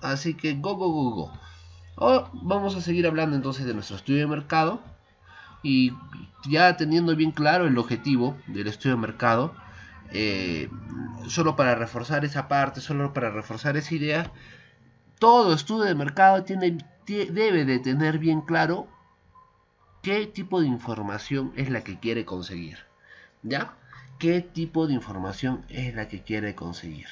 Así que go, go, go, go. Vamos a seguir hablando entonces de nuestro estudio de mercado. Y ya teniendo bien claro el objetivo del estudio de mercado, eh, solo para reforzar esa parte, solo para reforzar esa idea, todo estudio de mercado debe de tener bien claro qué tipo de información es la que quiere conseguir. ¿Ya? ¿Qué tipo de información es la que quiere conseguir?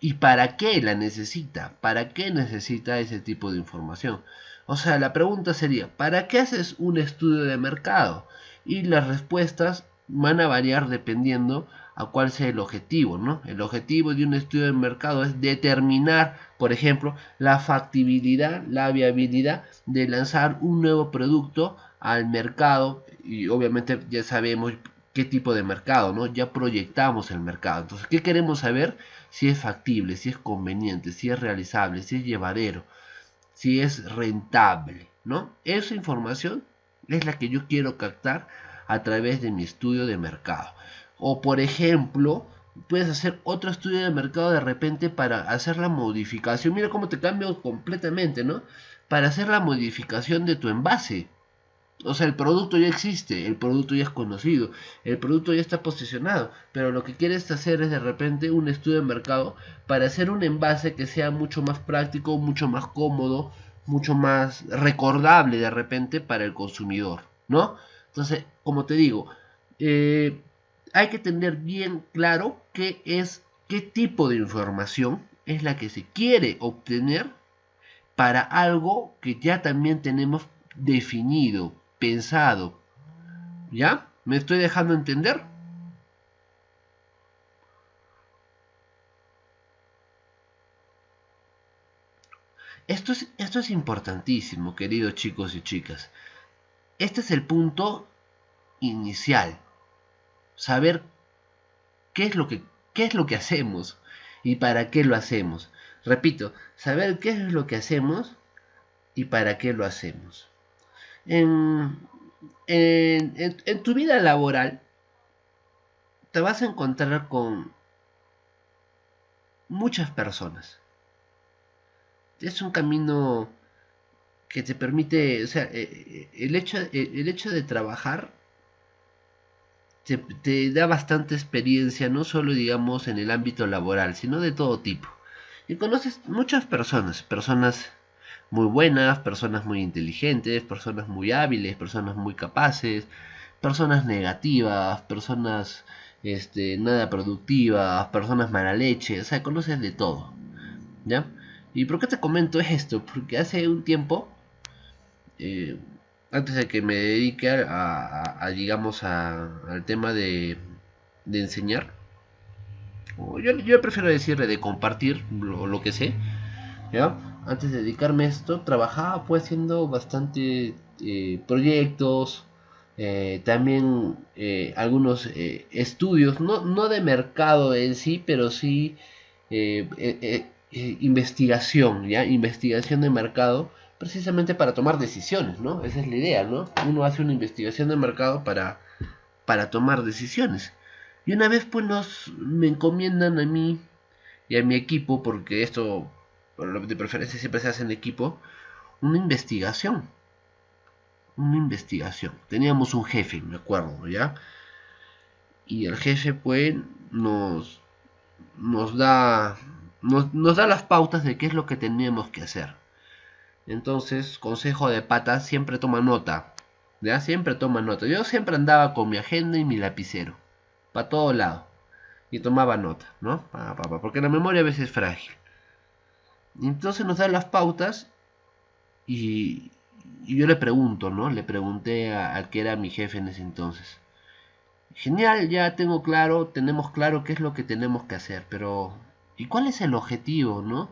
¿Y para qué la necesita? ¿Para qué necesita ese tipo de información? O sea, la pregunta sería, ¿para qué haces un estudio de mercado? Y las respuestas van a variar dependiendo a cuál sea el objetivo, ¿no? El objetivo de un estudio de mercado es determinar, por ejemplo, la factibilidad, la viabilidad de lanzar un nuevo producto al mercado, y obviamente ya sabemos qué tipo de mercado, ¿no? Ya proyectamos el mercado. Entonces, ¿qué queremos saber? Si es factible, si es conveniente, si es realizable, si es llevadero, si es rentable, ¿no? Esa información es la que yo quiero captar a través de mi estudio de mercado. O por ejemplo, puedes hacer otro estudio de mercado de repente para hacer la modificación. Mira cómo te cambio completamente, ¿no? Para hacer la modificación de tu envase. O sea, el producto ya existe, el producto ya es conocido, el producto ya está posicionado, pero lo que quieres hacer es de repente un estudio de mercado para hacer un envase que sea mucho más práctico, mucho más cómodo, mucho más recordable de repente para el consumidor, ¿no? Entonces, como te digo, eh, hay que tener bien claro qué tipo de información es la que se quiere obtener para algo que ya también tenemos definido, pensado. ¿Ya? ¿Me estoy dejando entender? Esto es importantísimo, queridos chicos y chicas. Este es el punto inicial. Saber qué es qué es lo que hacemos y para qué lo hacemos. Repito, saber qué es lo que hacemos y para qué lo hacemos. En, en tu vida laboral te vas a encontrar con muchas personas. Es un camino que te permite, o sea, el hecho de trabajar te da bastante experiencia, no solo digamos en el ámbito laboral, sino de todo tipo. Y conoces muchas personas, personas muy buenas, personas muy inteligentes, personas muy hábiles, personas muy capaces, personas negativas, personas nada productivas, personas mala leche, o sea, conoces de todo, ¿ya? ¿Y por qué te comento esto? Porque hace un tiempo, eh, antes de que me dedique digamos, al tema de enseñar, o yo prefiero decir de compartir lo que sé, ¿ya? Antes de dedicarme a esto, trabajaba pues haciendo bastante proyectos, también algunos estudios, no de mercado en sí, pero sí investigación, ¿ya? Investigación de mercado, precisamente para tomar decisiones, ¿no? Esa es la idea, ¿no? Uno hace una investigación de mercado para tomar decisiones. Y una vez pues me encomiendan a mí y a mi equipo, porque esto de preferencia siempre se hace en equipo, una investigación. Una investigación. Teníamos un jefe, me acuerdo, ¿ya? Y el jefe pues nos, nos da nos da las pautas de qué es lo que tenemos que hacer. Entonces, consejo de pata, siempre toma nota. ¿Ya? Siempre toma nota. Yo siempre andaba con mi agenda y mi lapicero. Para todo lado. Y tomaba nota, ¿no? Porque la memoria a veces es frágil. Entonces nos da las pautas y, y yo le pregunto, ¿no? Le pregunté al que era mi jefe en ese entonces. Genial, ya tengo claro, tenemos claro qué es lo que tenemos que hacer, pero ¿y cuál es el objetivo, ¿no?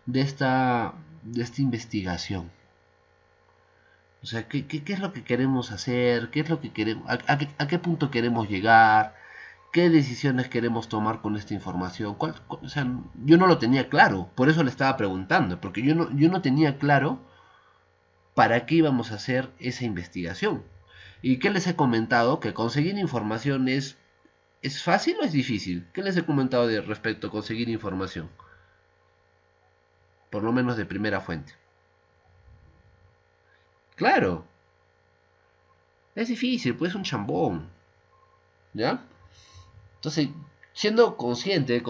De esta investigación. O sea, qué es lo que queremos hacer? ¿Qué es lo que queremos? A qué punto queremos llegar? ¿Qué decisiones queremos tomar con esta información? O sea, yo no lo tenía claro, por eso le estaba preguntando, porque yo no tenía claro para qué íbamos a hacer esa investigación. ¿Y qué les he comentado? Que conseguir información ¿es fácil o es difícil? ¿Qué les he comentado de respecto a conseguir información? por lo menos de primera fuente. Claro, es difícil, pues es un chambón, ¿ya? Entonces, siendo consciente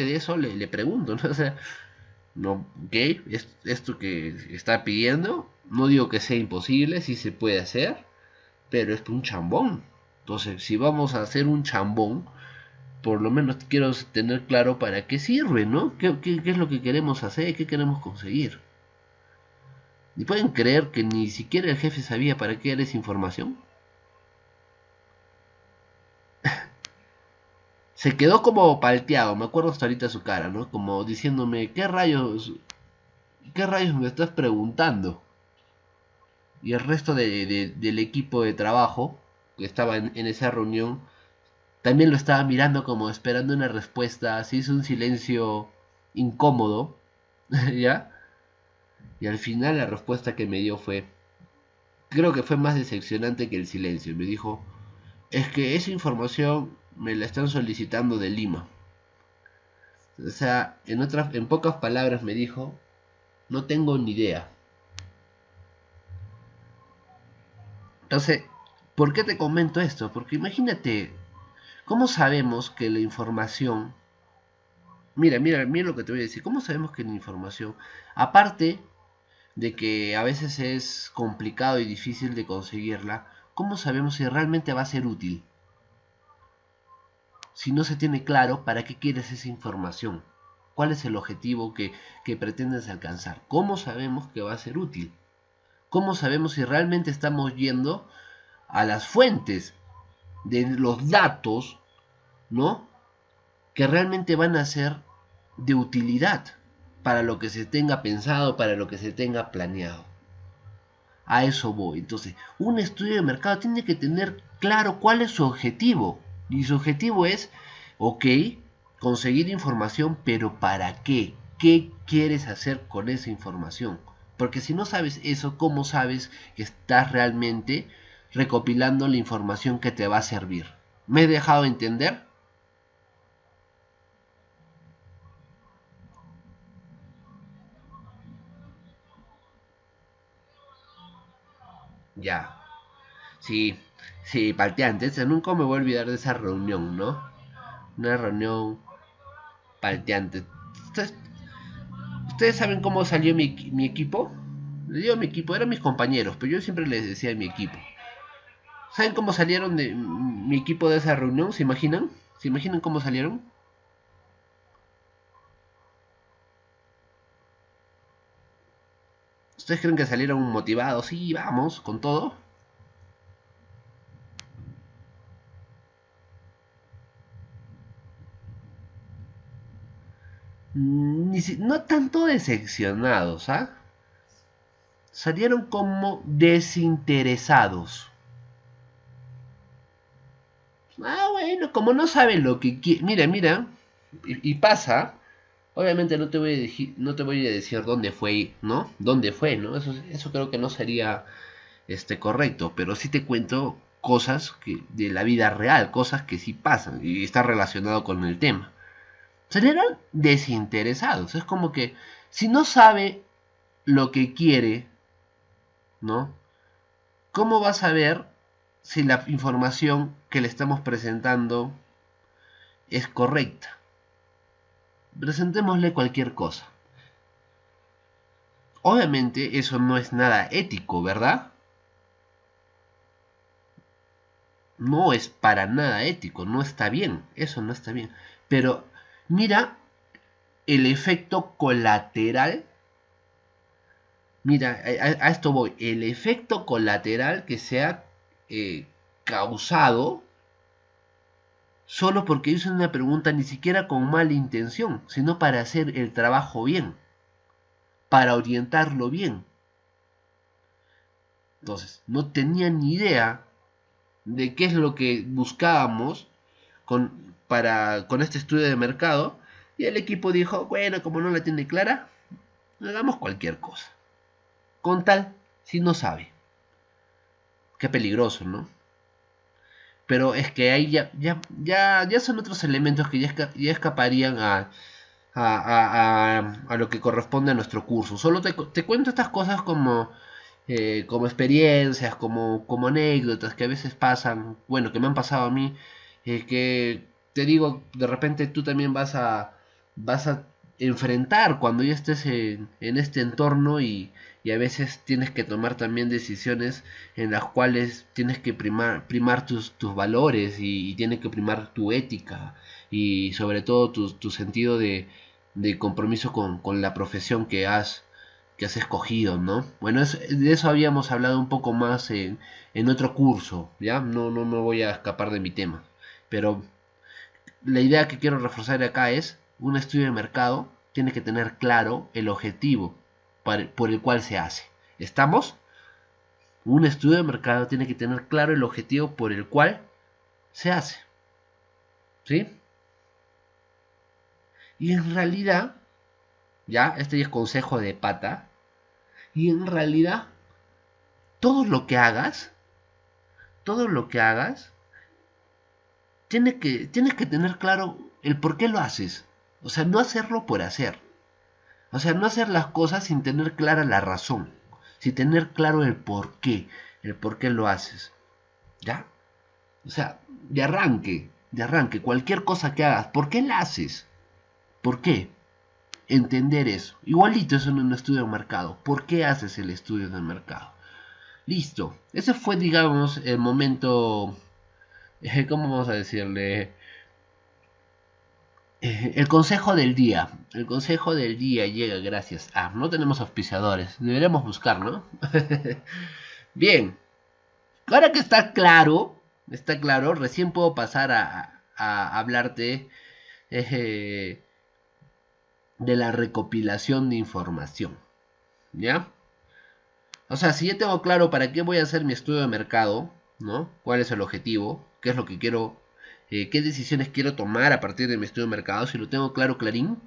de eso, le pregunto, ¿no? O sea, no, ok, esto que está pidiendo, no digo que sea imposible, sí se puede hacer, pero es un chambón. Entonces, si vamos a hacer un chambón, por lo menos quiero tener claro para qué sirve, ¿no? ¿Qué es lo que queremos hacer? ¿Qué queremos conseguir? ¿Y pueden creer que ni siquiera el jefe sabía para qué era esa información? Se quedó como palteado, me acuerdo hasta ahorita su cara, ¿no? Como diciéndome, qué rayos me estás preguntando? Y el resto del equipo de trabajo que estaba en esa reunión también lo estaba mirando como esperando una respuesta. Se hizo un silencio incómodo, ¿ya? Y al final la respuesta que me dio fue, creo que fue más decepcionante que el silencio. Me dijo, es que esa información me la están solicitando de Lima. O sea, en pocas palabras me dijo, no tengo ni idea. Entonces, ¿por qué te comento esto? Porque imagínate, ¿cómo sabemos que la información... mira lo que te voy a decir. ¿Cómo sabemos que la información, aparte de que a veces es complicado y difícil de conseguirla, cómo sabemos si realmente va a ser útil? Si no se tiene claro para qué quieres esa información, cuál es el objetivo que pretendes alcanzar, cómo sabemos que va a ser útil, cómo sabemos si realmente estamos yendo a las fuentes de los datos, ¿no? Que realmente van a ser de utilidad para lo que se tenga pensado, para lo que se tenga planeado. A eso voy. Entonces, un estudio de mercado tiene que tener claro cuál es su objetivo. Y su objetivo es, ok, conseguir información, pero ¿para qué? ¿Qué quieres hacer con esa información? Porque si no sabes eso, ¿cómo sabes que estás realmente recopilando la información que te va a servir? ¿Me he dejado entender? Ya. Sí, sí, palteante. Nunca me voy a olvidar de esa reunión, ¿no? Una reunión palteante. ¿Ustedes, ustedes saben cómo salió mi equipo? Le digo mi equipo, eran mis compañeros, pero yo siempre les decía mi equipo. ¿Saben cómo salieron de mi equipo de esa reunión? ¿Se imaginan? ¿Se imaginan cómo salieron? ¿Ustedes creen que salieron motivados? Sí, vamos, con todo. No tanto decepcionados, ¿ah? Salieron como desinteresados. Ah, bueno, como no saben lo que quieren. Mira, y pasa. Obviamente no te voy a decir dónde fue, ¿no? ¿Dónde fue, no? Eso creo que no sería correcto, pero sí te cuento cosas de la vida real, cosas que sí pasan y está relacionado con el tema. Salieron desinteresados, es como que si no sabe lo que quiere, ¿no? ¿Cómo va a saber si la información que le estamos presentando es correcta? Presentémosle cualquier cosa. Obviamente eso no es nada ético, ¿verdad? No es para nada ético, no está bien, eso no está bien. Pero mira el efecto colateral, mira, a esto voy, el efecto colateral que se ha causado solo porque hizo una pregunta ni siquiera con mala intención, sino para hacer el trabajo bien, para orientarlo bien. Entonces, no tenía ni idea de qué es lo que buscábamos con este estudio de mercado. Y el equipo dijo, bueno, como no la tiene clara, hagamos cualquier cosa. Con tal, si no sabe. Qué peligroso, ¿no? Pero es que ahí ya son otros elementos que ya escaparían a lo que corresponde a nuestro curso. Solo te cuento estas cosas como experiencias, como anécdotas que a veces pasan, bueno, que me han pasado a mí, que te digo, de repente tú también vas a enfrentar cuando ya estés en este entorno y a veces tienes que tomar también decisiones en las cuales tienes que primar tus valores y tienes que primar tu ética y sobre todo tu sentido de compromiso con la profesión que has escogido, ¿no? Bueno, de eso habíamos hablado un poco más en otro curso, ¿ya? No me voy a escapar de mi tema. Pero la idea que quiero reforzar acá es, un estudio de mercado tiene que tener claro el objetivo por el cual se hace. ¿Estamos? Un estudio de mercado tiene que tener claro el objetivo por el cual se hace. ¿Sí? Y en realidad, ya, este ya es consejo de pata, y en realidad, todo lo que hagas, todo lo que hagas, tienes que tener claro el por qué lo haces. O sea, no hacerlo por hacer. O sea, no hacer las cosas sin tener clara la razón. Sin tener claro el por qué lo haces. ¿Ya? O sea, de arranque, cualquier cosa que hagas, ¿por qué la haces? ¿Por qué? Entender eso. Igualito eso en un estudio de mercado. ¿Por qué haces el estudio de mercado? Listo. Ese fue, digamos, el momento, ¿cómo vamos a decirle? El consejo del día. El consejo del día llega gracias a... No tenemos auspiciadores. Deberíamos buscar, ¿no? Bien. Ahora que está claro, recién puedo pasar a hablarte eh, de la recopilación de información. ¿Ya? O sea, si ya tengo claro para qué voy a hacer mi estudio de mercado, ¿no? ¿Cuál es el objetivo? ¿Qué es lo que quiero? ¿Qué decisiones quiero tomar a partir de mi estudio de mercado? Si lo tengo claro, clarín,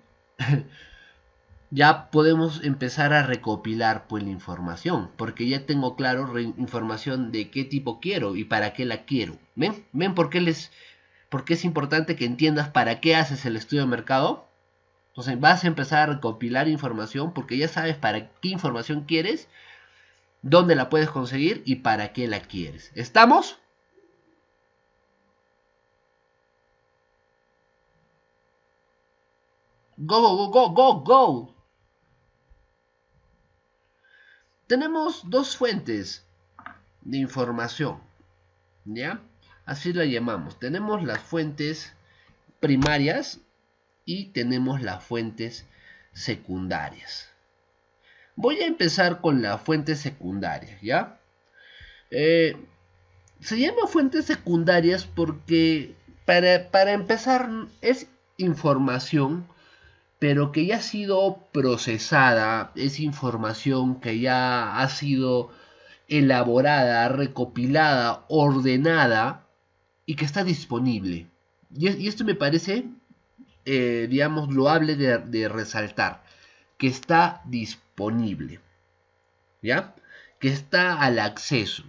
ya podemos empezar a recopilar pues la información, porque ya tengo claro información de qué tipo quiero y para qué la quiero. ¿Ven? ¿Ven por qué es importante que entiendas para qué haces el estudio de mercado? Entonces vas a empezar a recopilar información porque ya sabes para qué información quieres, dónde la puedes conseguir y para qué la quieres. ¿Estamos? Go, go, go, go, go. Tenemos dos fuentes de información, ¿ya? Así la llamamos. Tenemos las fuentes primarias y tenemos las fuentes secundarias. Voy a empezar con la fuente secundaria, ¿ya? Eh, Se llama fuentes secundarias porque para empezar es información pero que ya ha sido procesada, es información que ya ha sido elaborada, recopilada, ordenada y que está disponible. Y esto me parece, digamos, loable de resaltar, que está disponible, ¿ya? Que está al acceso.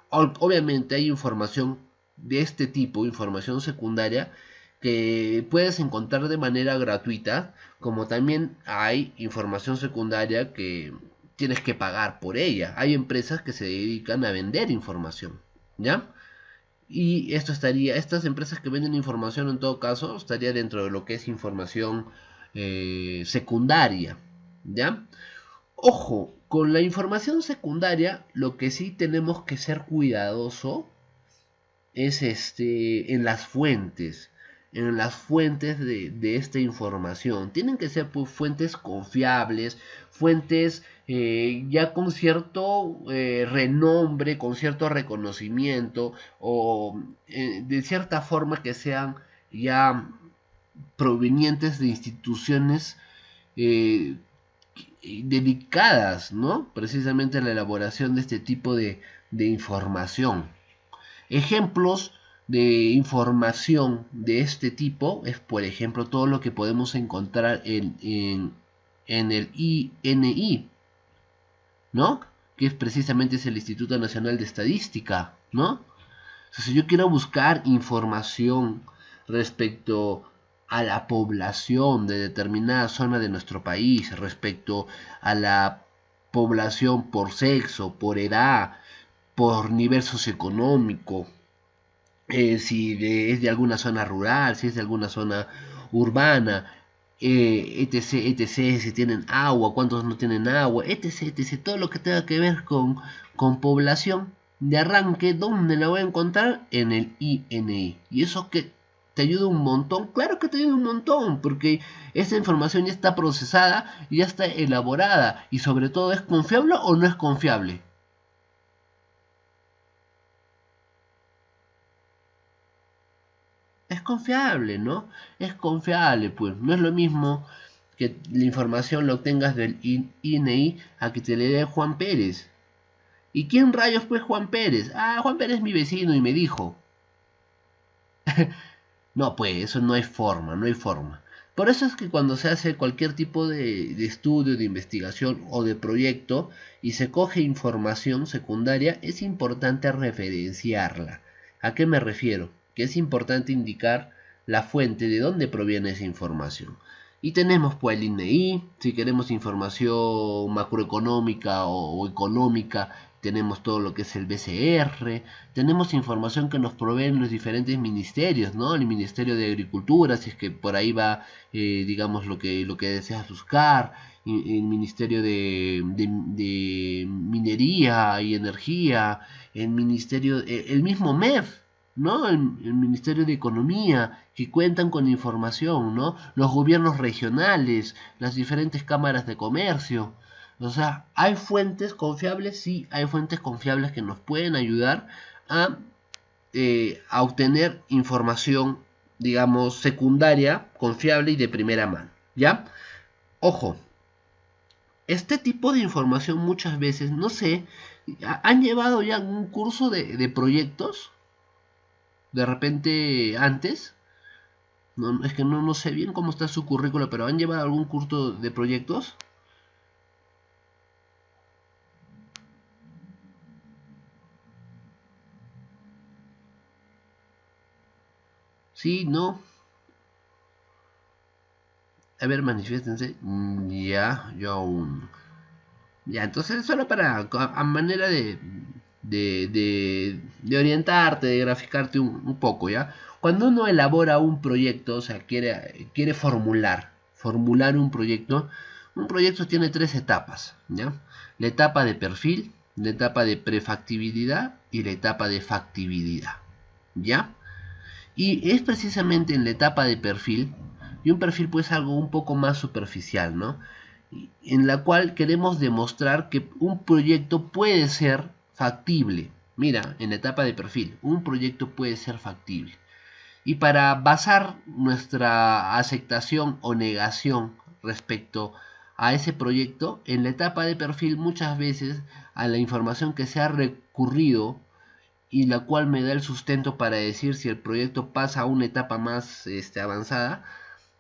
Obviamente hay información de este tipo, información secundaria, que puedes encontrar de manera gratuita, como también hay información secundaria que tienes que pagar por ella. Hay empresas que se dedican a vender información, ¿ya? Y estas empresas que venden información en todo caso, estaría dentro de lo que es información secundaria, ¿ya? Ojo, con la información secundaria, lo que sí tenemos que ser cuidadoso es en las fuentes de esta información. Tienen que ser pues, fuentes confiables, fuentes ya con cierto renombre, con cierto reconocimiento o de cierta forma que sean ya provenientes de instituciones eh, dedicadas, ¿no? Precisamente a la elaboración de este tipo de información. Ejemplos de información de este tipo es, por ejemplo, todo lo que podemos encontrar en el INI, ¿no? Que es precisamente es el Instituto Nacional de Estadística, ¿no? O sea, si yo quiero buscar información respecto a la población de determinada zona de nuestro país, respecto a la población por sexo, por edad, por nivel socioeconómico, si es de alguna zona rural, si es de alguna zona urbana, etc, etc, si tienen agua, cuántos no tienen agua, etc, etc, todo lo que tenga que ver con población de arranque. ¿Dónde la voy a encontrar? En el INI. ¿Y eso que te ayuda un montón? Claro que te ayuda un montón, porque esta información ya está procesada, ya está elaborada, y sobre todo, ¿es confiable o no es confiable? Es confiable, ¿no? Es confiable, pues. No es lo mismo que la información la obtengas del INI a que te le dé Juan Pérez. ¿Y quién rayos fue Juan Pérez? Ah, Juan Pérez es mi vecino y me dijo. No, pues, eso no hay forma, no hay forma. Por eso es que cuando se hace cualquier tipo de estudio, de investigación o de proyecto y se coge información secundaria, es importante referenciarla. ¿A qué me refiero? Que es importante indicar la fuente de dónde proviene esa información. Y tenemos pues el INEI, si queremos información macroeconómica o económica, tenemos todo lo que es el BCR, tenemos información que nos proveen los diferentes ministerios, ¿no? El Ministerio de Agricultura, si es que por ahí va, digamos, lo que deseas buscar, el Ministerio de Minería y Energía, el Ministerio, el mismo MEF, ¿no? El Ministerio de Economía, que cuentan con información, ¿no? Los gobiernos regionales, las diferentes cámaras de comercio. O sea, ¿hay fuentes confiables? Sí, hay fuentes confiables que nos pueden ayudar a, a obtener información, digamos, secundaria, confiable y de primera mano. ¿Ya? Ojo, este tipo de información muchas veces, no sé, ¿han llevado ya un curso de proyectos? De repente antes, no, es que no sé bien cómo está su currículo, pero ¿han llevado algún curso de proyectos? Sí, no. A ver, manifiéstense. Ya, yo aún. Ya, entonces solo para a manera de orientarte, de graficarte un poco, ¿ya? Cuando uno elabora un proyecto, o sea, quiere formular un proyecto tiene tres etapas, ¿ya? La etapa de perfil, la etapa de prefactibilidad y la etapa de factibilidad, ¿ya? Y es precisamente en la etapa de perfil, y un perfil pues algo un poco más superficial, ¿no? En la cual queremos demostrar que un proyecto puede ser factible. Mira, en la etapa de perfil, un proyecto puede ser factible. Y para basar nuestra aceptación o negación respecto a ese proyecto, en la etapa de perfil muchas veces a la información que se ha recurrido y la cual me da el sustento para decir si el proyecto pasa a una etapa más avanzada,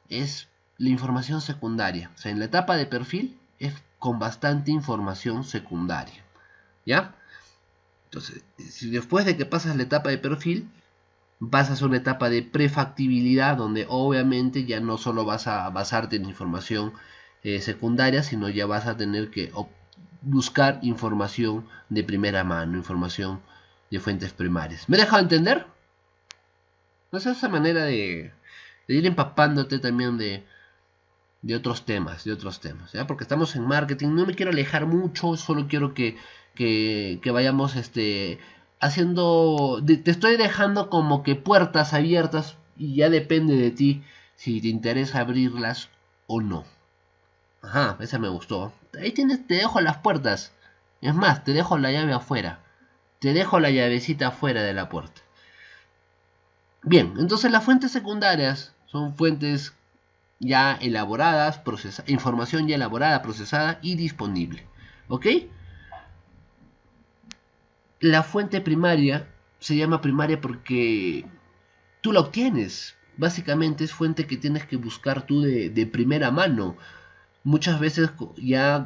es la información secundaria. O sea, en la etapa de perfil es con bastante información secundaria. ¿Ya? Entonces, si después de que pasas la etapa de perfil, pasas a una etapa de prefactibilidad, donde obviamente ya no solo vas a basarte en información secundaria, sino ya vas a tener que buscar información de primera mano, información de fuentes primarias. ¿Me he dejado entender? No es esa manera de ir empapándote también de otros temas, ¿ya? Porque estamos en marketing, no me quiero alejar mucho, solo quiero que vayamos haciendo, te estoy dejando como que puertas abiertas y ya depende de ti si te interesa abrirlas o no. Ajá, esa me gustó. Ahí tienes, te dejo las puertas. Es más, te dejo la llave afuera. Te dejo la llavecita afuera de la puerta. Bien, entonces las fuentes secundarias son fuentes ya elaboradas, información ya elaborada, procesada y disponible. ¿Ok? La fuente primaria se llama primaria porque tú la obtienes. Básicamente es fuente que tienes que buscar tú de primera mano. Muchas veces ya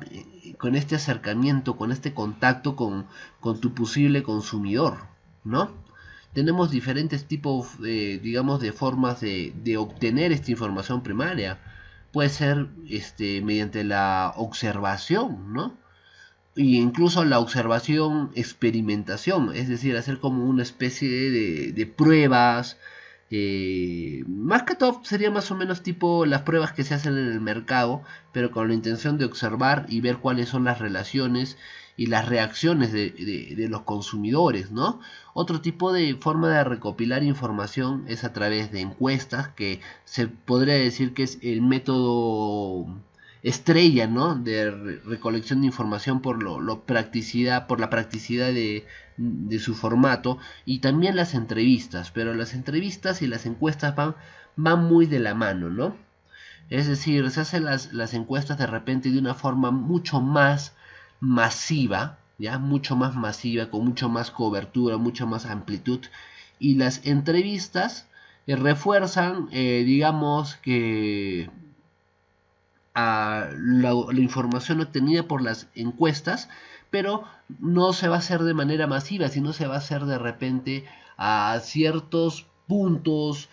con este acercamiento, con este contacto con tu posible consumidor, ¿no? tenemos diferentes tipos, digamos, de formas de obtener esta información primaria. Puede ser mediante la observación, ¿no? Y incluso la observación experimentación, es decir, hacer como una especie de pruebas. Más que todo sería más o menos tipo las pruebas que se hacen en el mercado, pero con la intención de observar y ver cuáles son las relaciones y las reacciones de los consumidores, ¿no? Otro tipo de forma de recopilar información es a través de encuestas, que se podría decir que es el método estrella, ¿no? De recolección de información por por la practicidad de su formato, y también las entrevistas, pero las entrevistas y las encuestas van muy de la mano, ¿no? Es decir, se hacen las encuestas de repente de una forma mucho más masiva, ya mucho más masiva, con mucho más cobertura, mucha más amplitud, y las entrevistas refuerzan, digamos que a la información obtenida por las encuestas, pero no se va a hacer de manera masiva, sino se va a hacer de repente a ciertos puntos,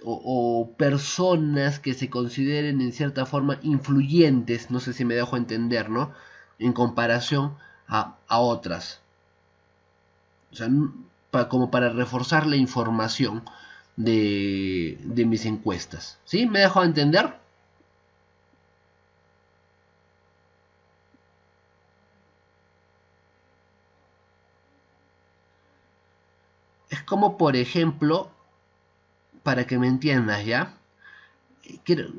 o personas que se consideren en cierta forma influyentes, no sé si me dejo entender, ¿no? En comparación a otras. O sea, como para reforzar la información de mis encuestas. ¿Sí? ¿Me dejo entender? Es como, por ejemplo, para que me entiendas, ¿ya?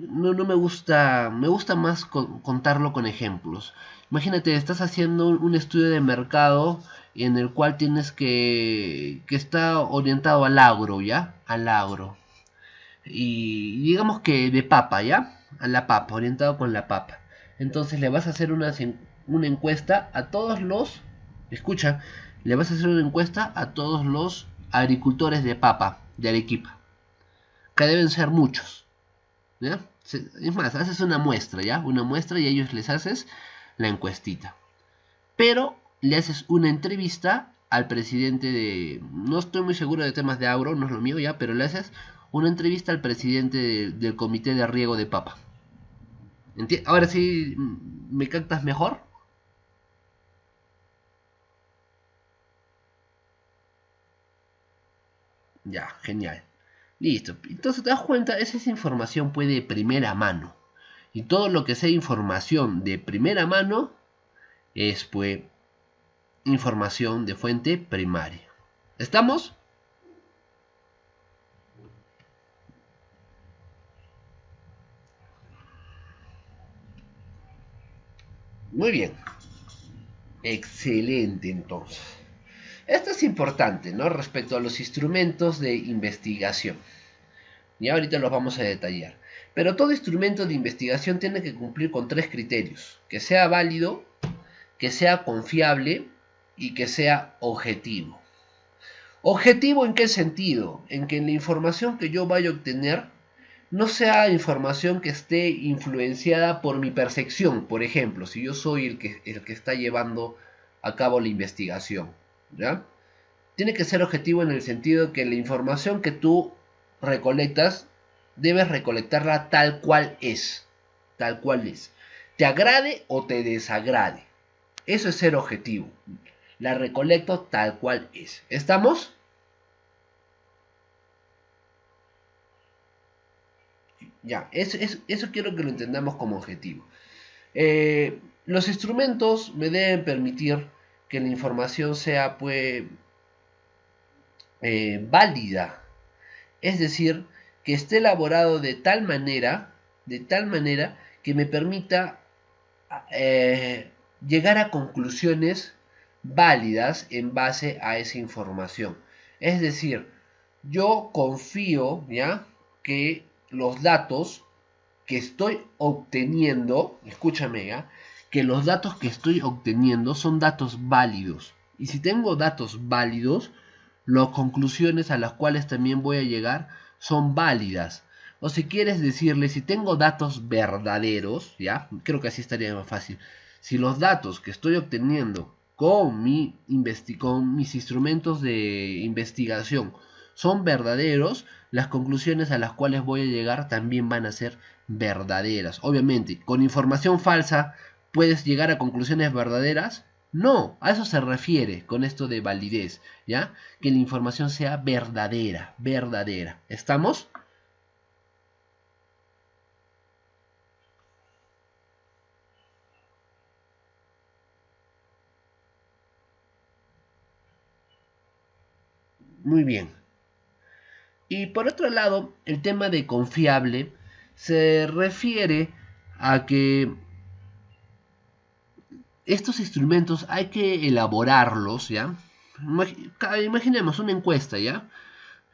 No me gusta más contarlo con ejemplos. Imagínate, estás haciendo un estudio de mercado en el cual tienes que está orientado al agro, ¿ya? Al agro. Y digamos que de papa, ¿ya? A la papa, orientado con la papa. Entonces le vas a hacer una encuesta a todos los... Escucha, le vas a hacer una encuesta a todos los agricultores de papa de Arequipa, que deben ser muchos, ¿ya? Es más, haces una muestra, ¿ya? Una muestra y a ellos les haces la encuestita. Pero le haces una entrevista al presidente de... No estoy muy seguro de temas de agro, no es lo mío, ¿ya? Pero le haces una entrevista al presidente del comité de riego de papa. Ahora sí, ¿me captas mejor? Ya, genial. Listo. Entonces te das cuenta, esa información puede de primera mano. Y todo lo que sea información de primera mano es pues información de fuente primaria. ¿Estamos? Muy bien. Excelente, entonces. Esto es importante, ¿no? Respecto a los instrumentos de investigación. Y ahorita los vamos a detallar. Pero todo instrumento de investigación tiene que cumplir con tres criterios: que sea válido, que sea confiable y que sea objetivo. ¿Objetivo en qué sentido? En que la información que yo vaya a obtener no sea información que esté influenciada por mi percepción. Por ejemplo, si yo soy el que está llevando a cabo la investigación, ¿ya? Tiene que ser objetivo en el sentido que la información que tú recolectas, debes recolectarla tal cual es. Tal cual es. Te agrade o te desagrade. Eso es ser objetivo. La recolecto tal cual es. ¿Estamos? Ya, eso quiero que lo entendamos como objetivo. Los instrumentos me deben permitir que la información sea pues válida, es decir, que esté elaborado de tal manera que me permita llegar a conclusiones válidas en base a esa información. Es decir, yo confío, ¿ya?, que los datos que estoy obteniendo, escúchame, ¿ya?, que los datos que estoy obteniendo son datos válidos. Y si tengo datos válidos, las conclusiones a las cuales también voy a llegar son válidas. O si quieres decirle, si tengo datos verdaderos, ¿ya? Creo que así estaría más fácil. Si los datos que estoy obteniendo con mis instrumentos de investigación son verdaderos, las conclusiones a las cuales voy a llegar también van a ser verdaderas. Obviamente, con información falsa puedes llegar a conclusiones verdaderas. No, a eso se refiere con esto de validez, ¿ya? Que la información sea verdadera, verdadera. ¿Estamos? Muy bien. Y por otro lado, el tema de confiable se refiere a que estos instrumentos hay que elaborarlos, ¿ya? Imaginemos una encuesta, ¿ya?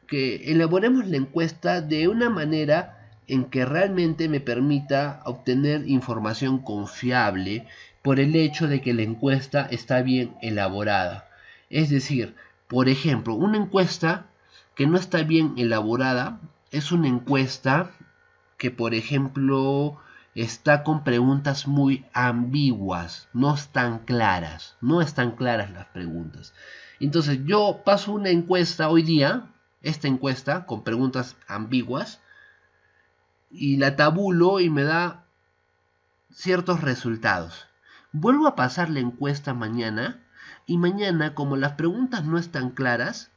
Que elaboremos la encuesta de una manera en que realmente me permita obtener información confiable por el hecho de que la encuesta está bien elaborada. Es decir, por ejemplo, una encuesta que no está bien elaborada es una encuesta que, por ejemplo, está con preguntas muy ambiguas, no están claras las preguntas. Entonces yo paso una encuesta hoy día, esta encuesta con preguntas ambiguas, y la tabulo y me da ciertos resultados. Vuelvo a pasar la encuesta mañana, y mañana, como las preguntas no están claras,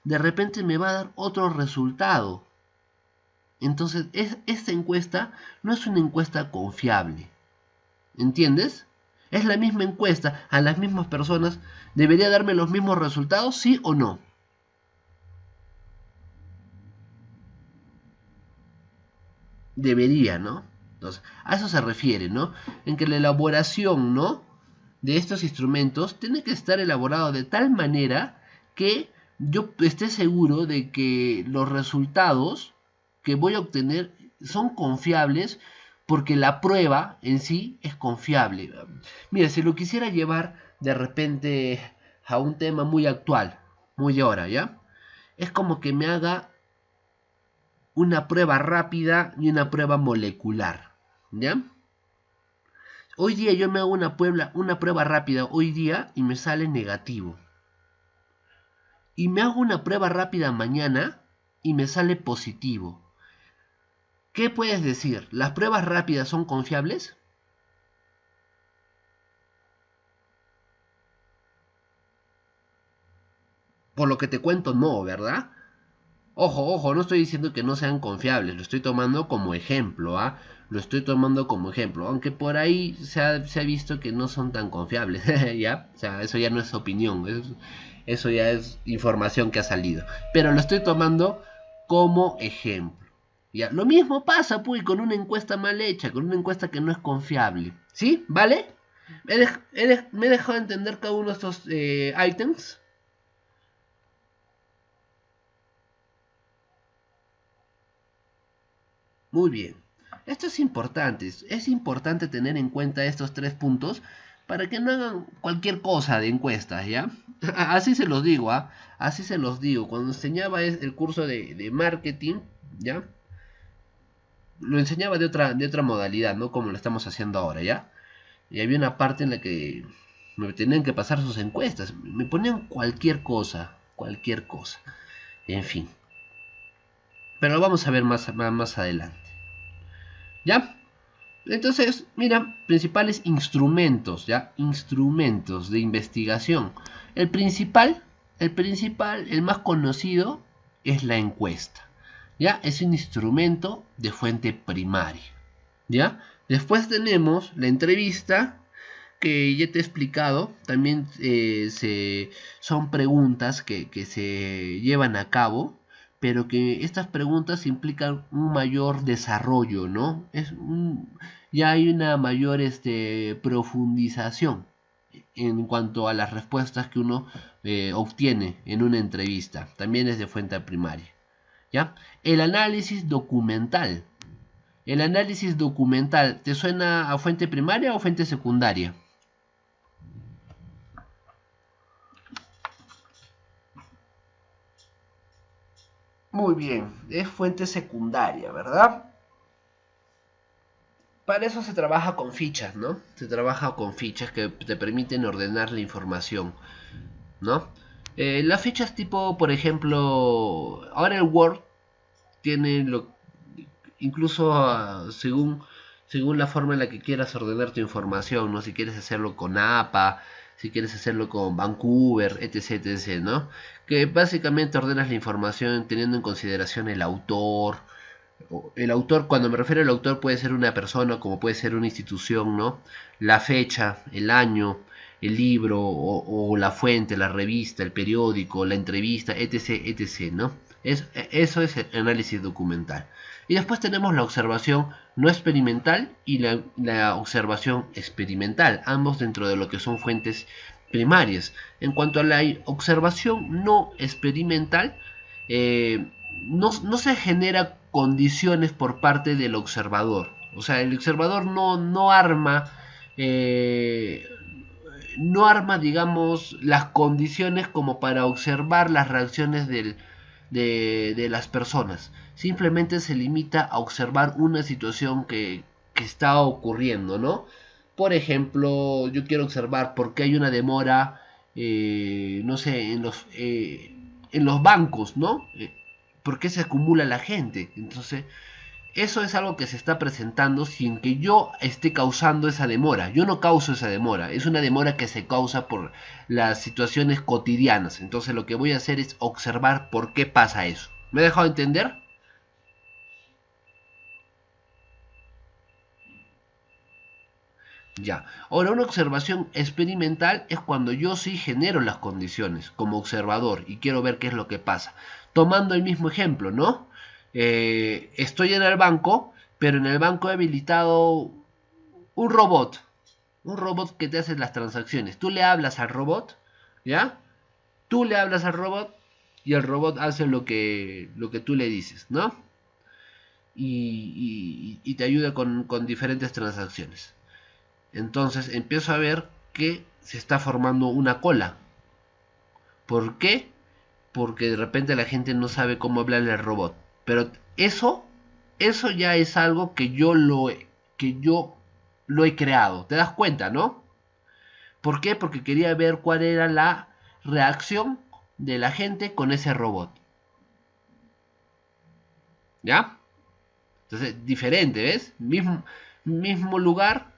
de repente me va a dar otro resultado. Entonces, esta encuesta no es una encuesta confiable. ¿Entiendes? Es la misma encuesta a las mismas personas. ¿Debería darme los mismos resultados, sí o no? Debería, ¿no? Entonces, a eso se refiere, ¿no? En que la elaboración, ¿no? De estos instrumentos tiene que estar elaborado de tal manera que yo esté seguro de que los resultados que voy a obtener son confiables porque la prueba en sí es confiable. Mira, si lo quisiera llevar de repente a un tema muy actual, muy de ahora, ¿ya? Es como que me haga una prueba rápida y una prueba molecular, ¿ya? Hoy día yo me hago una prueba rápida hoy día y me sale negativo. Y me hago una prueba rápida mañana y me sale positivo. ¿Qué puedes decir? ¿Las pruebas rápidas son confiables? Por lo que te cuento, no, ¿verdad? Ojo, ojo, no estoy diciendo que no sean confiables, lo estoy tomando como ejemplo, ¿ah? Lo estoy tomando como ejemplo, aunque por ahí se ha visto que no son tan confiables, ¿ya? O sea, eso ya no es opinión, eso ya es información que ha salido. Pero lo estoy tomando como ejemplo, ¿ya? Lo mismo pasa, pues, con una encuesta mal hecha, con una encuesta que no es confiable, ¿sí? ¿Vale? ¿Me he dejado entender cada uno de estos ítems? Muy bien. Esto es importante tener en cuenta estos tres puntos para que no hagan cualquier cosa de encuestas, ¿ya? Así se los digo, ¿ah? Así se los digo. Cuando enseñaba el curso de marketing, ¿ya? Lo enseñaba de otra modalidad, ¿no? Como lo estamos haciendo ahora, ¿ya? Y había una parte en la que me tenían que pasar sus encuestas. Me ponían cualquier cosa, cualquier cosa. En fin. Pero lo vamos a ver más adelante. ¿Ya? Entonces, mira, principales instrumentos, ¿ya? Instrumentos de investigación. El más conocido es la encuesta, ¿ya? Es un instrumento de fuente primaria, ¿ya? Después tenemos la entrevista, que ya te he explicado. También son preguntas que se llevan a cabo, pero que estas preguntas implican un mayor desarrollo, ¿no? Ya hay una mayor profundización en cuanto a las respuestas que uno obtiene en una entrevista. También es de fuente primaria, ¿ya? El análisis documental. ¿El análisis documental te suena a fuente primaria o fuente secundaria? Muy bien, es fuente secundaria, ¿verdad? Para eso se trabaja con fichas, ¿no? Se trabaja con fichas que te permiten ordenar la información, ¿no? Las fichas tipo, por ejemplo, ahora el Word tiene incluso según la forma en la que quieras ordenar tu información, ¿no? Si quieres hacerlo con APA, si quieres hacerlo con Vancouver, etc, etc, ¿no? Que básicamente ordenas la información teniendo en consideración el autor, cuando me refiero al autor, puede ser una persona, como puede ser una institución, ¿no? La fecha, el año, el libro, o la fuente, la revista, el periódico, la entrevista, etc, etc, ¿no? Eso es el análisis documental. Y después tenemos la observación no experimental y la observación experimental, ambos dentro de lo que son fuentes primarias. En cuanto a la observación no experimental, no se genera condiciones por parte del observador. O sea, el observador no arma, digamos, las condiciones como para observar las reacciones de las personas. Simplemente se limita a observar una situación que está ocurriendo, ¿no? Por ejemplo, yo quiero observar por qué hay una demora, no sé, en los bancos, ¿no? ¿Por qué se acumula la gente? Entonces, eso es algo que se está presentando sin que yo esté causando esa demora. Yo no causo esa demora. Es una demora que se causa por las situaciones cotidianas. Entonces lo que voy a hacer es observar por qué pasa eso. ¿Me he dejado entender? Ya. Ahora, una observación experimental es cuando yo sí genero las condiciones como observador y quiero ver qué es lo que pasa. Tomando el mismo ejemplo, ¿no? Estoy en el banco, pero en el banco he habilitado un robot. Un robot que te hace las transacciones. Tú le hablas al robot, ¿ya? Tú le hablas al robot y el robot hace lo que tú le dices, ¿no? Y te ayuda con diferentes transacciones. Entonces empiezo a ver que se está formando una cola. ¿Por qué? Porque de repente la gente no sabe cómo hablarle al robot. Pero eso ya es algo que yo lo he creado. ¿Te das cuenta, no? ¿Por qué? Porque quería ver cuál era la reacción de la gente con ese robot. ¿Ya? Entonces, diferente, ¿ves? Mismo lugar,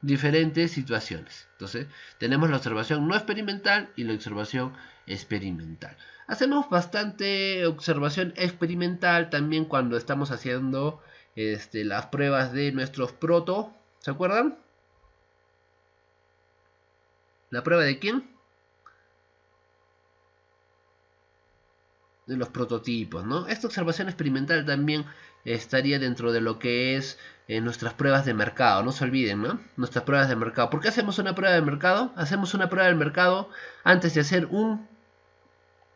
diferentes situaciones. Entonces, tenemos la observación no experimental y la observación experimental. Hacemos bastante observación experimental también cuando estamos haciendo las pruebas de nuestros proto. ¿Se acuerdan? ¿La prueba de quién? De los prototipos, ¿no? Esta observación experimental también estaría dentro de lo que es nuestras pruebas de mercado, no se olviden, ¿no? Nuestras pruebas de mercado. ¿Por qué hacemos una prueba de mercado? Hacemos una prueba del mercado antes de hacer un...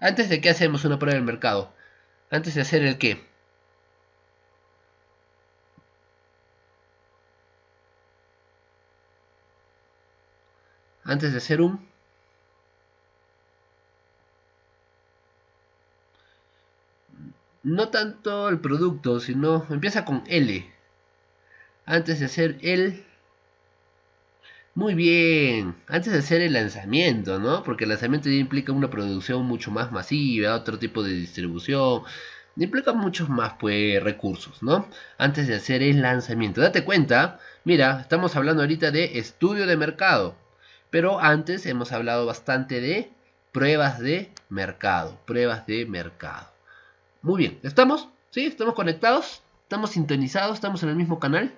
¿Antes de qué hacemos una prueba del mercado? Antes de hacer el qué. Antes de hacer un... No tanto el producto, sino... Empieza con L. Antes de hacer el... Muy bien, antes de hacer el lanzamiento, ¿no? Porque el lanzamiento ya implica una producción mucho más masiva, otro tipo de distribución, implica muchos más, pues, recursos, ¿no? Antes de hacer el lanzamiento. Date cuenta, mira, estamos hablando ahorita de estudio de mercado, pero antes hemos hablado bastante de pruebas de mercado, Muy bien, ¿estamos? ¿Sí? ¿Estamos conectados? ¿Estamos sintonizados? ¿Estamos en el mismo canal?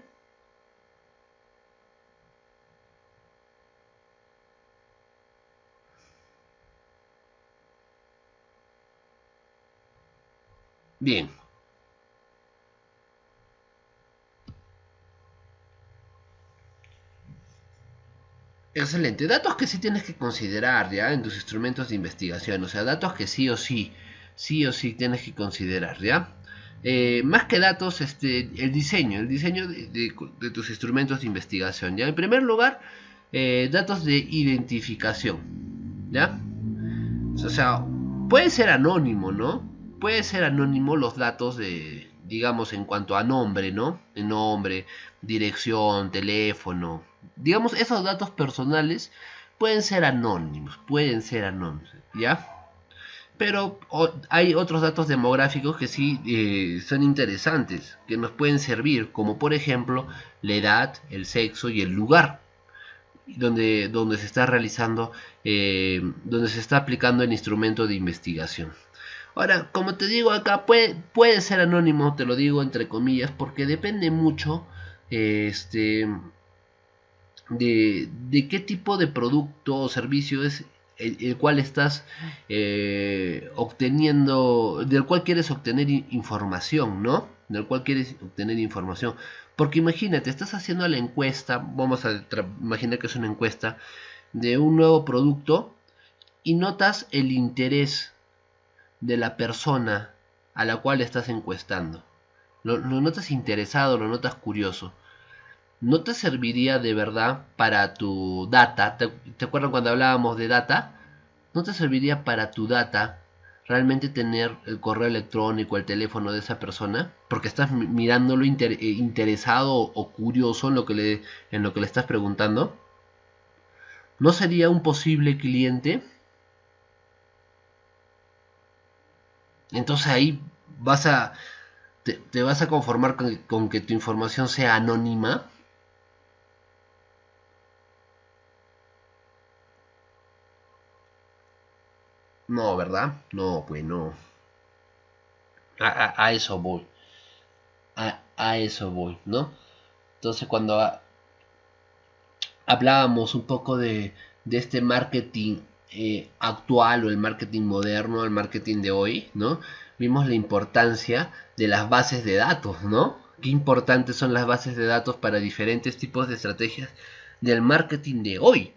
Bien. Excelente. Datos que sí tienes que considerar ya en tus instrumentos de investigación. O sea, datos que sí o sí tienes que considerar, ¿ya? Más que datos, el diseño de tus instrumentos de investigación, ¿ya? En primer lugar, datos de identificación, ¿ya? O sea, puede ser anónimo, ¿no? Puede ser anónimo los datos digamos, en cuanto a nombre, ¿no? El nombre, dirección, teléfono. Digamos, esos datos personales pueden ser anónimos, ¿ya? Pero hay otros datos demográficos que sí son interesantes, que nos pueden servir, como por ejemplo la edad, el sexo y el lugar donde se está realizando, donde se está aplicando el instrumento de investigación. Ahora, como te digo acá, puede ser anónimo, te lo digo entre comillas, porque depende mucho de qué tipo de producto o servicio es el cual estás obteniendo, del cual quieres obtener información, ¿no? Del cual quieres obtener información. Porque imagínate, estás haciendo la encuesta, vamos a imaginar que es una encuesta de un nuevo producto y notas el interés de la persona a la cual estás encuestando. Lo notas interesado, lo notas curioso. ¿No te serviría de verdad para tu data? ¿Te acuerdas cuando hablábamos de data? ¿No te serviría para tu data realmente tener el correo electrónico, el teléfono de esa persona? Porque estás mirándolo interesado o curioso en lo que le estás preguntando. ¿No sería un posible cliente? Entonces ahí vas a, te vas a conformar con que tu información sea anónima. No, ¿verdad? No, pues no. A eso voy. A eso voy, ¿no? Entonces cuando hablábamos un poco de este marketing actual o el marketing moderno, el marketing de hoy, ¿no? Vimos la importancia de las bases de datos, ¿no? Qué importantes son las bases de datos para diferentes tipos de estrategias del marketing de hoy,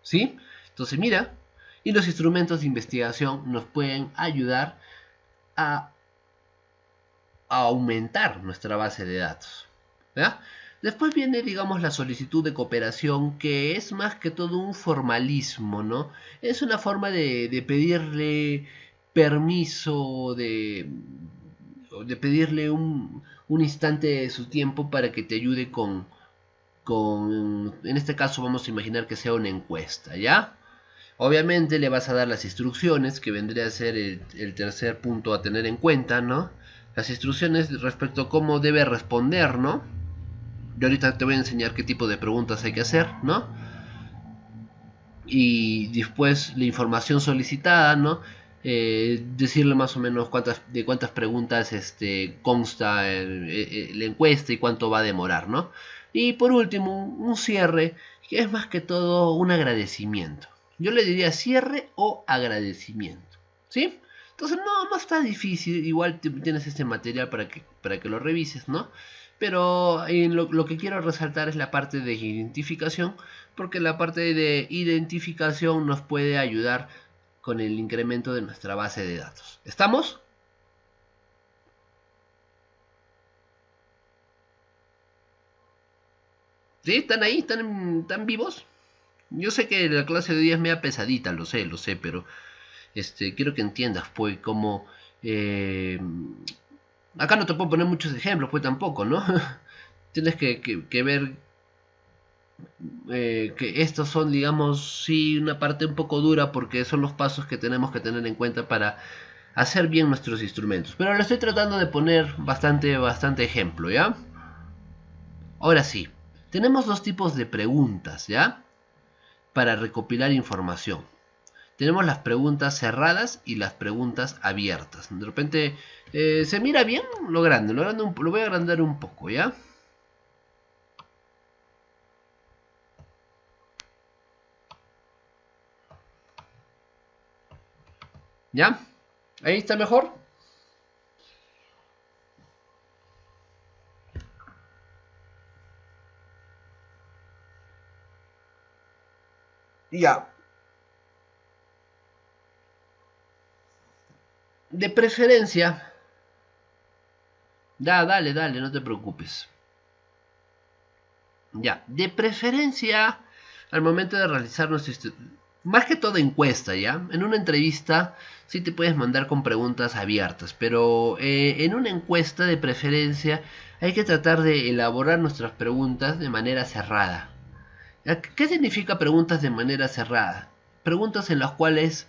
¿sí? Entonces mira, y los instrumentos de investigación nos pueden ayudar a aumentar nuestra base de datos, ¿verdad? Después viene, digamos, la solicitud de cooperación, que es más que todo un formalismo, ¿no? Es una forma de pedirle permiso, de pedirle un instante de su tiempo para que te ayude en este caso vamos a imaginar que sea una encuesta, ¿ya? Obviamente le vas a dar las instrucciones, que vendría a ser el tercer punto a tener en cuenta, ¿no? Las instrucciones respecto a cómo debe responder, ¿no? Yo ahorita te voy a enseñar qué tipo de preguntas hay que hacer, ¿no? Y después la información solicitada, ¿no? Decirle más o menos de cuántas preguntas consta la encuesta y cuánto va a demorar, ¿no? Y por último, un cierre, que es más que todo un agradecimiento. Yo le diría cierre o agradecimiento, ¿sí? Entonces no está difícil, igual tienes este material para que lo revises, ¿no? Pero lo que quiero resaltar es la parte de identificación, porque la parte de identificación nos puede ayudar con el incremento de nuestra base de datos. ¿Estamos? ¿Sí? ¿Están ahí? ¿Están vivos? Yo sé que la clase de hoy es media pesadita, lo sé, pero quiero que entiendas, pues, como... acá no te puedo poner muchos ejemplos, pues tampoco, ¿no? Tienes que ver que estos son, digamos, sí, una parte un poco dura porque son los pasos que tenemos que tener en cuenta para hacer bien nuestros instrumentos. Pero lo estoy tratando de poner bastante ejemplo, ¿ya? Ahora sí, tenemos dos tipos de preguntas, ¿ya? Para recopilar información. Tenemos las preguntas cerradas y las preguntas abiertas. De repente, ¿se mira bien? Lo voy a agrandar un poco, ¿ya? ¿Ya? ¿Ahí está mejor? Ya. De preferencia, dale, no te preocupes. Ya, de preferencia, al momento de realizar más que todo encuesta, ¿ya? En una entrevista sí te puedes mandar con preguntas abiertas, pero en una encuesta de preferencia hay que tratar de elaborar nuestras preguntas de manera cerrada. ¿Qué significa preguntas de manera cerrada? Preguntas en las cuales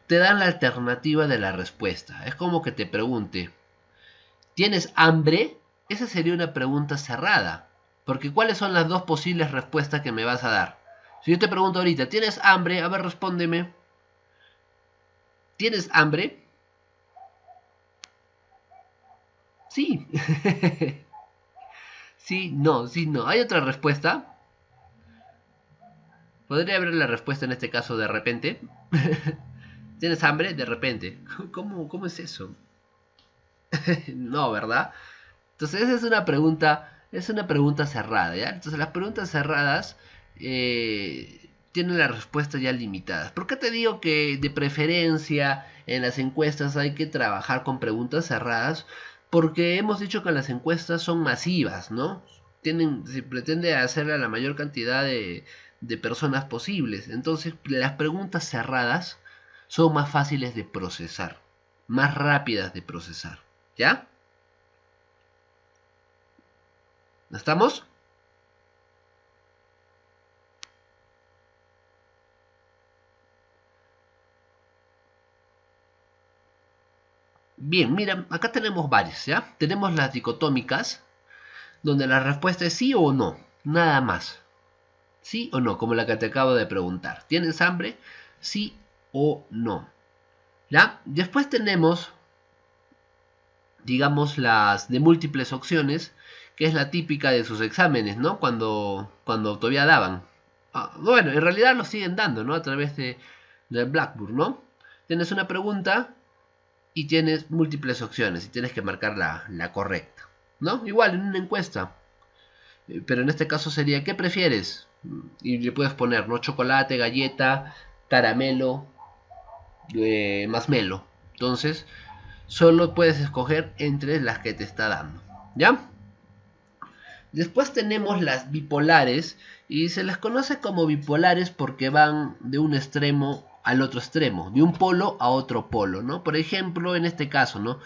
te dan la alternativa de la respuesta. Es como que te pregunte, ¿tienes hambre? Esa sería una pregunta cerrada, porque ¿cuáles son las dos posibles respuestas que me vas a dar? Si yo te pregunto ahorita, ¿tienes hambre? A ver, respóndeme. ¿Tienes hambre? Sí. Sí, no. ¿Hay otra respuesta? ¿Podría haber la respuesta en este caso de repente? ¿Tienes hambre? De repente. ¿Cómo es eso? No, ¿verdad? Entonces esa es una pregunta cerrada, ¿ya? Entonces las preguntas cerradas tienen las respuestas ya limitadas. ¿Por qué te digo que de preferencia en las encuestas hay que trabajar con preguntas cerradas? Porque hemos dicho que las encuestas son masivas, ¿no? Se pretende hacerle a la mayor cantidad de personas posibles. Entonces las preguntas cerradas son más fáciles de procesar, más rápidas de procesar, ¿ya? ¿No estamos? Bien, mira, acá tenemos varias, ¿ya? Tenemos las dicotómicas, donde la respuesta es sí o no, nada más. Sí o no, como la que te acabo de preguntar. ¿Tienes hambre? Sí o no. ¿Ya? Después tenemos, digamos, las de múltiples opciones, que es la típica de sus exámenes, ¿no? Cuando todavía daban. Bueno, en realidad lo siguen dando, ¿no? A través de Blackboard, ¿no? Tienes una pregunta y tienes múltiples opciones y tienes que marcar la correcta, ¿no? Igual en una encuesta, pero en este caso sería, ¿qué prefieres? Y le puedes poner, ¿no? Chocolate, galleta, caramelo, masmelo. Entonces, solo puedes escoger entre las que te está dando, ¿ya? Después tenemos las bipolares y se las conoce como bipolares porque van de un extremo al otro extremo, de un polo a otro polo, ¿no? Por ejemplo, en este caso, ¿no?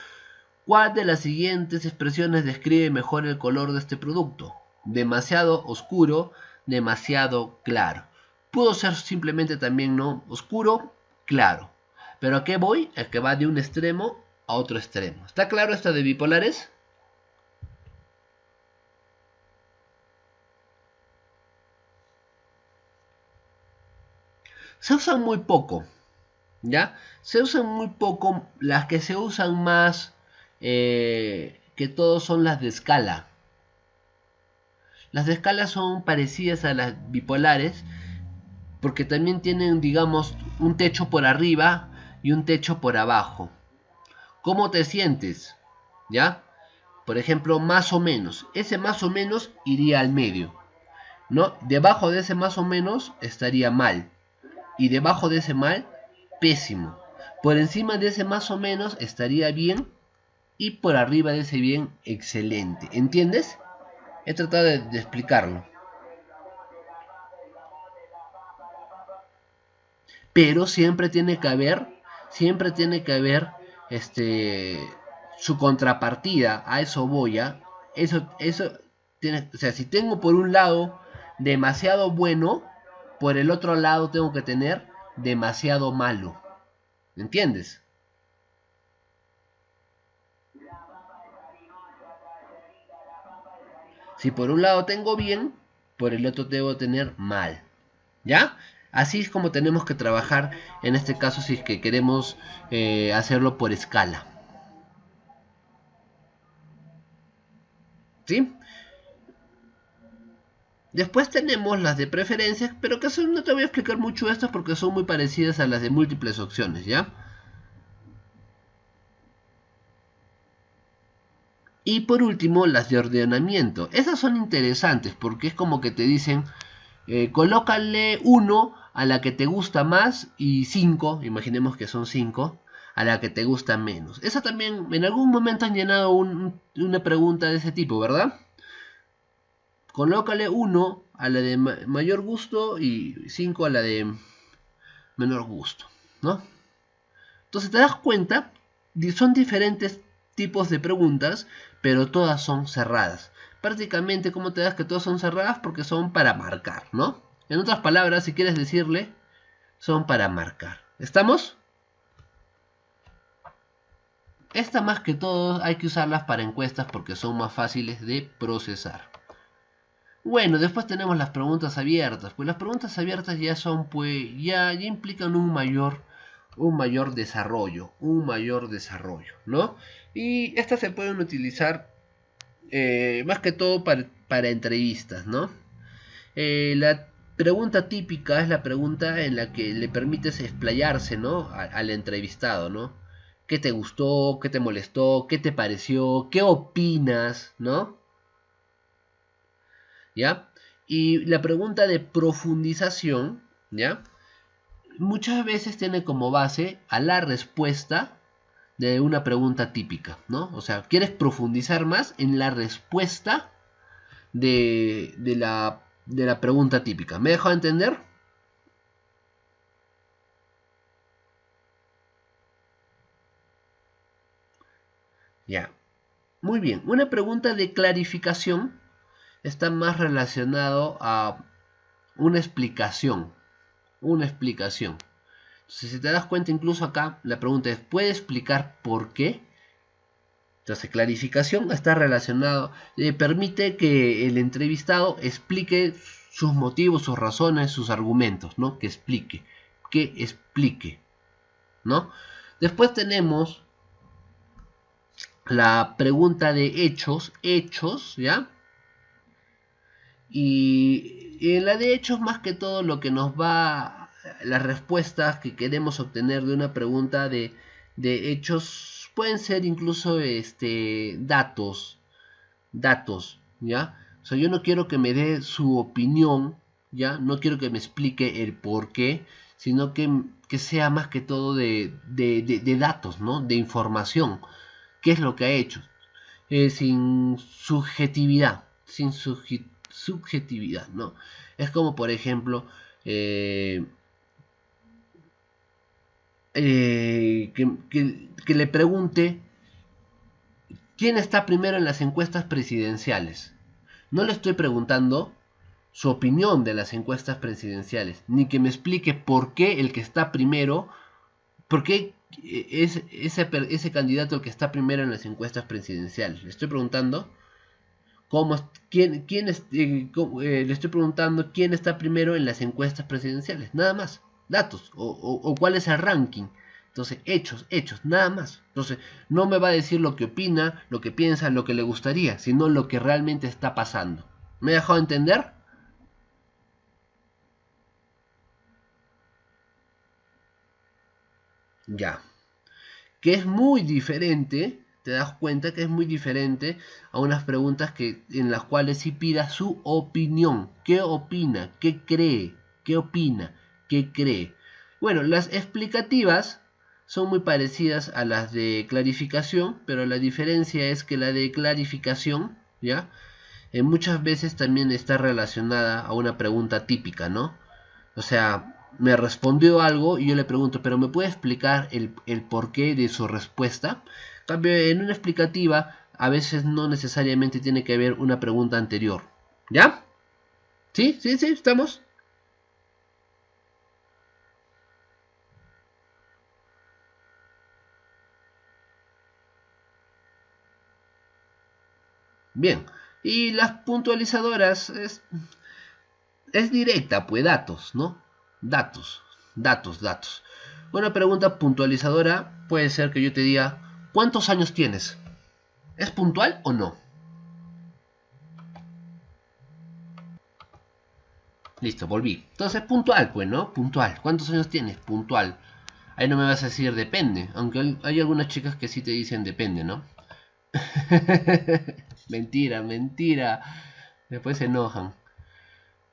¿Cuál de las siguientes expresiones describe mejor el color de este producto? Demasiado oscuro, demasiado claro. Pudo ser simplemente también, ¿no? Oscuro, claro. Pero ¿a qué voy? A que va de un extremo a otro extremo. ¿Está claro esto de bipolares? Se usan muy poco, ¿ya? Se usan muy poco. Las que se usan más que todo son las de escala. Las de escala son parecidas a las bipolares porque también tienen, digamos, un techo por arriba y un techo por abajo. ¿Cómo te sientes? ¿Ya? Por ejemplo, más o menos. Ese más o menos iría al medio, ¿no? Debajo de ese más o menos estaría mal. Y debajo de ese mal, pésimo. Por encima de ese más o menos estaría bien. Y por arriba de ese bien, excelente. ¿Entiendes? He tratado de explicarlo. Pero siempre tiene que haber este su contrapartida. A eso voy, ¿a? Eso tiene, o sea, si tengo por un lado demasiado bueno, por el otro lado tengo que tener demasiado malo. ¿Entiendes? Si por un lado tengo bien, por el otro debo tener mal. ¿Ya? Así es como tenemos que trabajar en este caso si es que queremos hacerlo por escala. ¿Sí? Después tenemos las de preferencias, pero que son, no te voy a explicar mucho estas porque son muy parecidas a las de múltiples opciones, ¿ya? Y por último, las de ordenamiento. Esas son interesantes porque es como que te dicen, colócale 1 a la que te gusta más y 5, imaginemos que son 5, a la que te gusta menos. Esa también, en algún momento han llenado una pregunta de ese tipo, ¿verdad? Colócale 1 a la de mayor gusto y 5 a la de menor gusto, ¿no? Entonces te das cuenta, son diferentes tipos de preguntas, pero todas son cerradas. Prácticamente, ¿cómo te das que todas son cerradas? Porque son para marcar, ¿no? En otras palabras, si quieres decirle, son para marcar. ¿Estamos? Esta más que todo hay que usarlas para encuestas porque son más fáciles de procesar. Bueno, después tenemos las preguntas abiertas. Pues las preguntas abiertas ya son, pues, ya implican un mayor desarrollo, ¿no? Y estas se pueden utilizar más que todo para entrevistas, ¿no? La pregunta típica es la pregunta en la que le permites explayarse, ¿no? Al entrevistado, ¿no? ¿Qué te gustó? ¿Qué te molestó? ¿Qué te pareció? ¿Qué opinas? ¿No? ¿Ya? Y la pregunta de profundización, ¿ya? Muchas veces tiene como base a la respuesta de una pregunta típica, ¿no? O sea, quieres profundizar más en la respuesta de la pregunta típica. ¿Me dejo entender? Ya. Muy bien. Una pregunta de clarificación está más relacionado a una explicación. Una explicación. Entonces, si te das cuenta, incluso acá la pregunta es, ¿puede explicar por qué? Entonces, clarificación está relacionado, permite que el entrevistado explique sus motivos, sus razones, sus argumentos, ¿no? Que explique, ¿no? Después tenemos la pregunta de hechos, ¿ya? Y en la de hechos, más que todo, lo que nos va, las respuestas que queremos obtener de una pregunta de hechos, pueden ser incluso datos, ¿ya? O sea, yo no quiero que me dé su opinión, ¿ya? No quiero que me explique el por qué, sino que sea más que todo de datos, ¿no? De información. ¿Qué es lo que ha hecho? Sin subjetividad, subjetividad, ¿no? Es como, por ejemplo, que le pregunte quién está primero en las encuestas presidenciales. No le estoy preguntando su opinión de las encuestas presidenciales, ni que me explique por qué el que está primero, por qué es ese candidato el que está primero en las encuestas presidenciales. Le estoy preguntando le estoy preguntando quién está primero en las encuestas presidenciales, nada más, datos, o cuál es el ranking. Entonces, hechos, nada más. Entonces, no me va a decir lo que opina, lo que piensa, lo que le gustaría, sino lo que realmente está pasando. ¿Me he dejado entender? Ya. Que es muy diferente, te das cuenta que es muy diferente a unas preguntas en las cuales sí pida su opinión. ¿Qué opina? ¿Qué cree? ¿Qué opina? ¿Qué cree? Bueno, las explicativas son muy parecidas a las de clarificación, pero la diferencia es que la de clarificación, ¿ya? Muchas veces también está relacionada a una pregunta típica, ¿no? O sea, me respondió algo y yo le pregunto, pero ¿me puede explicar el porqué de su respuesta? En cambio, en una explicativa, a veces no necesariamente tiene que haber una pregunta anterior. ¿Ya? ¿Sí? ¿Sí? ¿Sí? ¿Estamos? Bien. Y las puntualizadoras es directa, pues datos, ¿no? Datos. Una pregunta puntualizadora puede ser que yo te diga, ¿cuántos años tienes? ¿Es puntual o no? Listo, volví. Entonces, puntual, pues, ¿no? Puntual. ¿Cuántos años tienes? Puntual. Ahí no me vas a decir depende, aunque hay algunas chicas que sí te dicen depende, ¿no? Mentira, mentira. Después se enojan.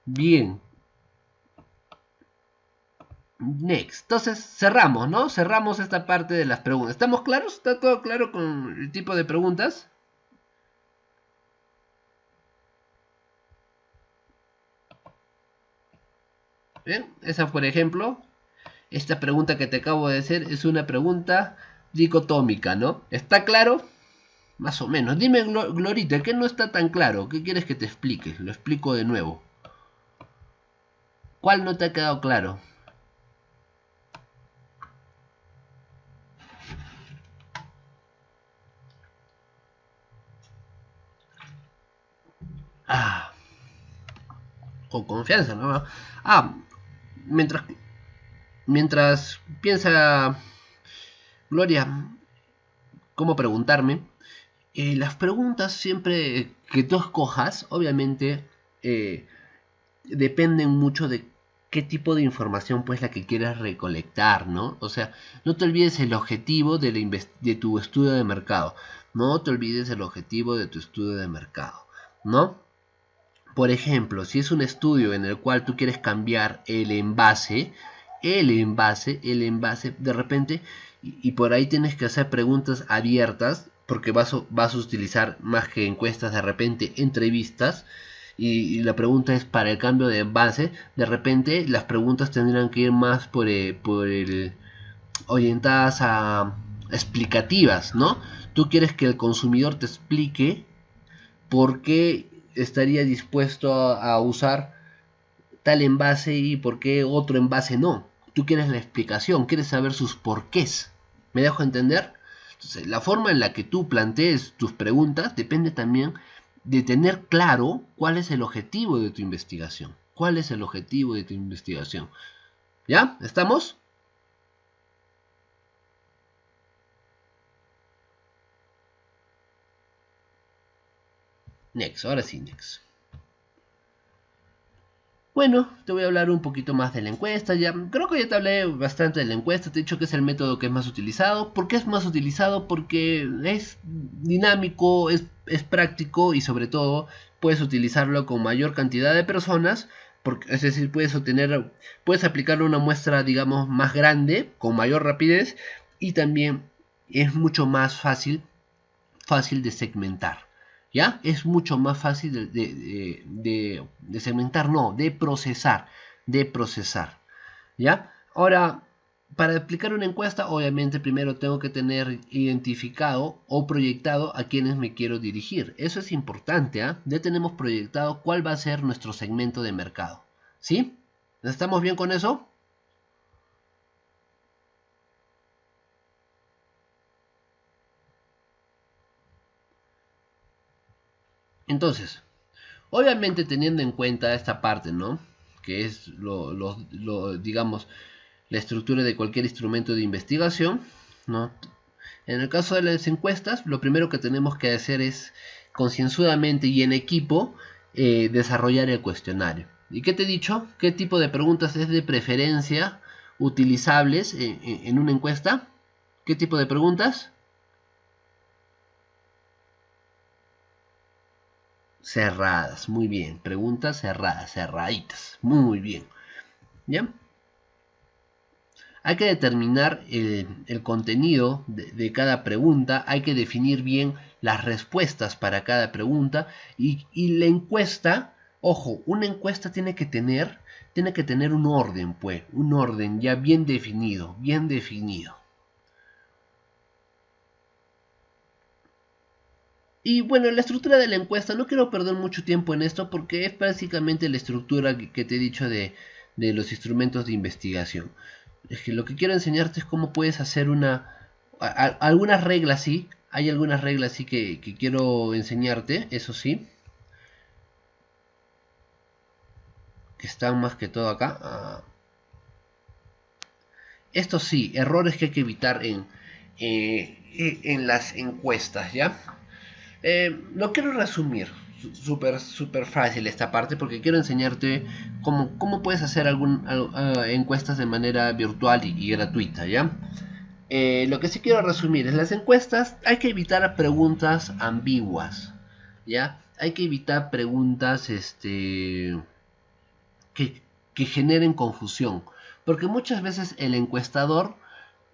Bien, next. Entonces cerramos, ¿no? Cerramos esta parte de las preguntas. ¿Estamos claros? ¿Está todo claro con el tipo de preguntas? Bien, esa por ejemplo. esta pregunta que te acabo de hacer es una pregunta dicotómica, ¿no? ¿Está claro? Más o menos. Dime, Glorita, ¿qué no está tan claro? ¿Qué quieres que te explique? Lo explico de nuevo. ¿Cuál no te ha quedado claro? Ah, con confianza, ¿no? Ah, mientras, mientras piensa Gloria cómo preguntarme, las preguntas siempre que tú escojas, obviamente, eh, dependen mucho de qué tipo de información pues la que quieras recolectar, ¿no? O sea, no te olvides el objetivo de, de tu estudio de mercado. No te olvides el objetivo de tu estudio de mercado, ¿no? Por ejemplo, si es un estudio en el cual tú quieres cambiar el envase, de repente, y por ahí tienes que hacer preguntas abiertas, porque vas a utilizar más que encuestas, de repente entrevistas, y la pregunta es para el cambio de envase, de repente las preguntas tendrán que ir más orientadas a explicativas, ¿no? Tú quieres que el consumidor te explique por qué estaría dispuesto a usar tal envase y por qué otro envase no. Tú quieres la explicación, quieres saber sus porqués. ¿Me dejo entender? Entonces, la forma en la que tú plantees tus preguntas depende también de tener claro cuál es el objetivo de tu investigación. ¿Cuál es el objetivo de tu investigación? ¿Ya? ¿Estamos? Next, ahora sí, next. Bueno, te voy a hablar un poquito más de la encuesta. Ya, creo que ya te hablé bastante de la encuesta. Te he dicho que es el método que es más utilizado. ¿Por qué es más utilizado? Porque es dinámico, es práctico y sobre todo puedes utilizarlo con mayor cantidad de personas. Porque, es decir, puedes aplicarle una muestra, digamos, más grande, con mayor rapidez y también es mucho más fácil de segmentar. ¿Ya? Es mucho más fácil de segmentar, no, de procesar, ¿ya? Ahora, para aplicar una encuesta, obviamente primero tengo que tener identificado o proyectado a quienes me quiero dirigir. Eso es importante, ¿eh? Ya tenemos proyectado cuál va a ser nuestro segmento de mercado, ¿sí? ¿Estamos bien con eso? Entonces, obviamente teniendo en cuenta esta parte, ¿no? Que es digamos, la estructura de cualquier instrumento de investigación, ¿no? En el caso de las encuestas, lo primero que tenemos que hacer es concienzudamente y en equipo desarrollar el cuestionario. ¿Y qué te he dicho? ¿Qué tipo de preguntas es de preferencia utilizables en una encuesta? ¿Qué tipo de preguntas? Cerradas, muy bien. Preguntas cerradas, cerraditas. Muy bien. ¿Ya? Hay que determinar el contenido de cada pregunta, hay que definir bien las respuestas para cada pregunta y la encuesta, ojo, una encuesta tiene que tener un orden, pues, un orden ya bien definido, bien definido. Y bueno, la estructura de la encuesta, no quiero perder mucho tiempo en esto porque es básicamente la estructura que te he dicho de los instrumentos de investigación. Es que lo que quiero enseñarte es cómo puedes hacer algunas reglas, sí. Hay algunas reglas, sí, que quiero enseñarte, eso sí. Que están más que todo acá. Esto sí, errores que hay que evitar en las encuestas, ¿ya? Lo quiero resumir. Súper fácil esta parte porque quiero enseñarte cómo puedes hacer encuestas de manera virtual y gratuita, ¿ya? Lo que sí quiero resumir es las encuestas. Hay que evitar preguntas ambiguas, ¿ya? Hay que evitar preguntas que generen confusión. Porque muchas veces el encuestador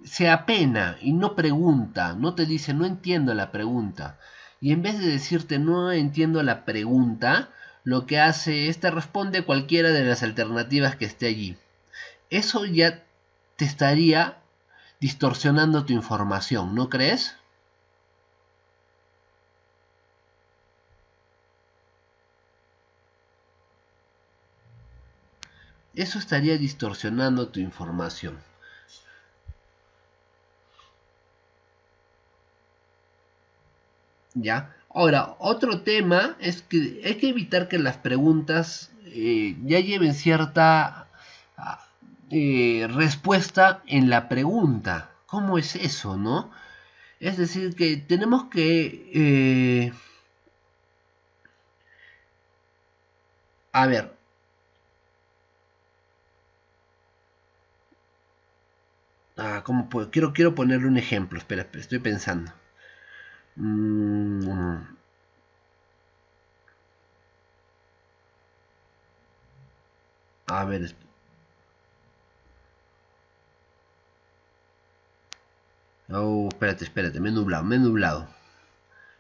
se apena y no pregunta, no te dice no entiendo la pregunta. Y en vez de decirte no entiendo la pregunta, lo que hace es te responde cualquiera de las alternativas que esté allí. Eso ya te estaría distorsionando tu información, ¿no crees? Eso estaría distorsionando tu información. ¿Ya? Ahora, otro tema es que hay que evitar que las preguntas ya lleven cierta respuesta en la pregunta. ¿Cómo es eso, no? Es decir, que tenemos que... a ver. ¿Cómo puedo? Quiero ponerle un ejemplo. Espera, estoy pensando. A ver. Oh, espérate, me he nublado.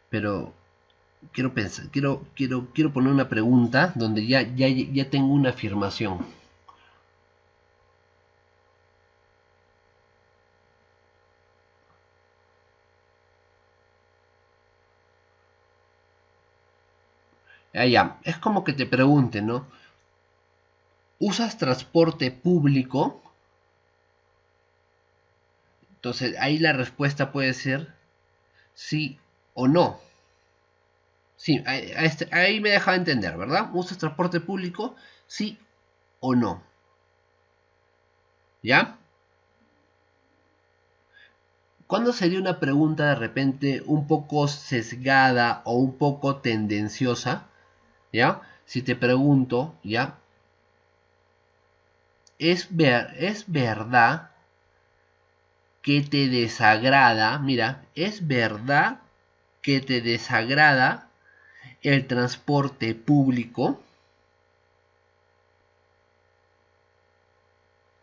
Pero quiero pensar, quiero poner una pregunta donde ya tengo una afirmación. Ya, es como que te pregunten, ¿no? ¿Usas transporte público? Entonces ahí la respuesta puede ser sí o no. Sí, ahí me deja entender, ¿verdad? ¿Usas transporte público? Sí o no. ¿Ya? ¿Cuándo sería una pregunta de repente un poco sesgada o un poco tendenciosa? ¿Ya? Si te pregunto, ¿ya? ¿Es verdad que te desagrada? Mira, ¿es verdad que te desagrada el transporte público?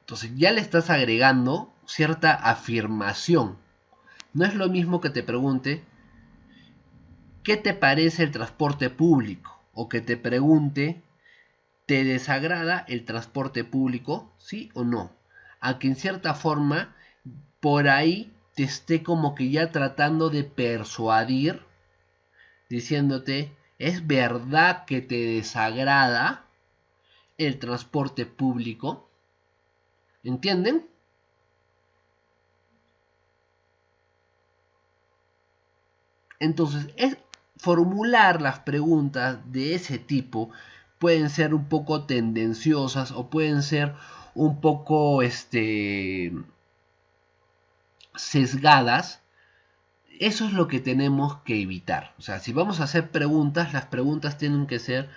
Entonces ya le estás agregando cierta afirmación. No es lo mismo que te pregunte, ¿qué te parece el transporte público? O que te pregunte, ¿te desagrada el transporte público? ¿Sí o no? A que en cierta forma, por ahí te esté como que ya tratando de persuadir, diciéndote, ¿es verdad que te desagrada el transporte público? ¿Entienden? Entonces, formular las preguntas de ese tipo pueden ser un poco tendenciosas o pueden ser un poco sesgadas. Eso es lo que tenemos que evitar. O sea, si vamos a hacer preguntas, las preguntas tienen que ser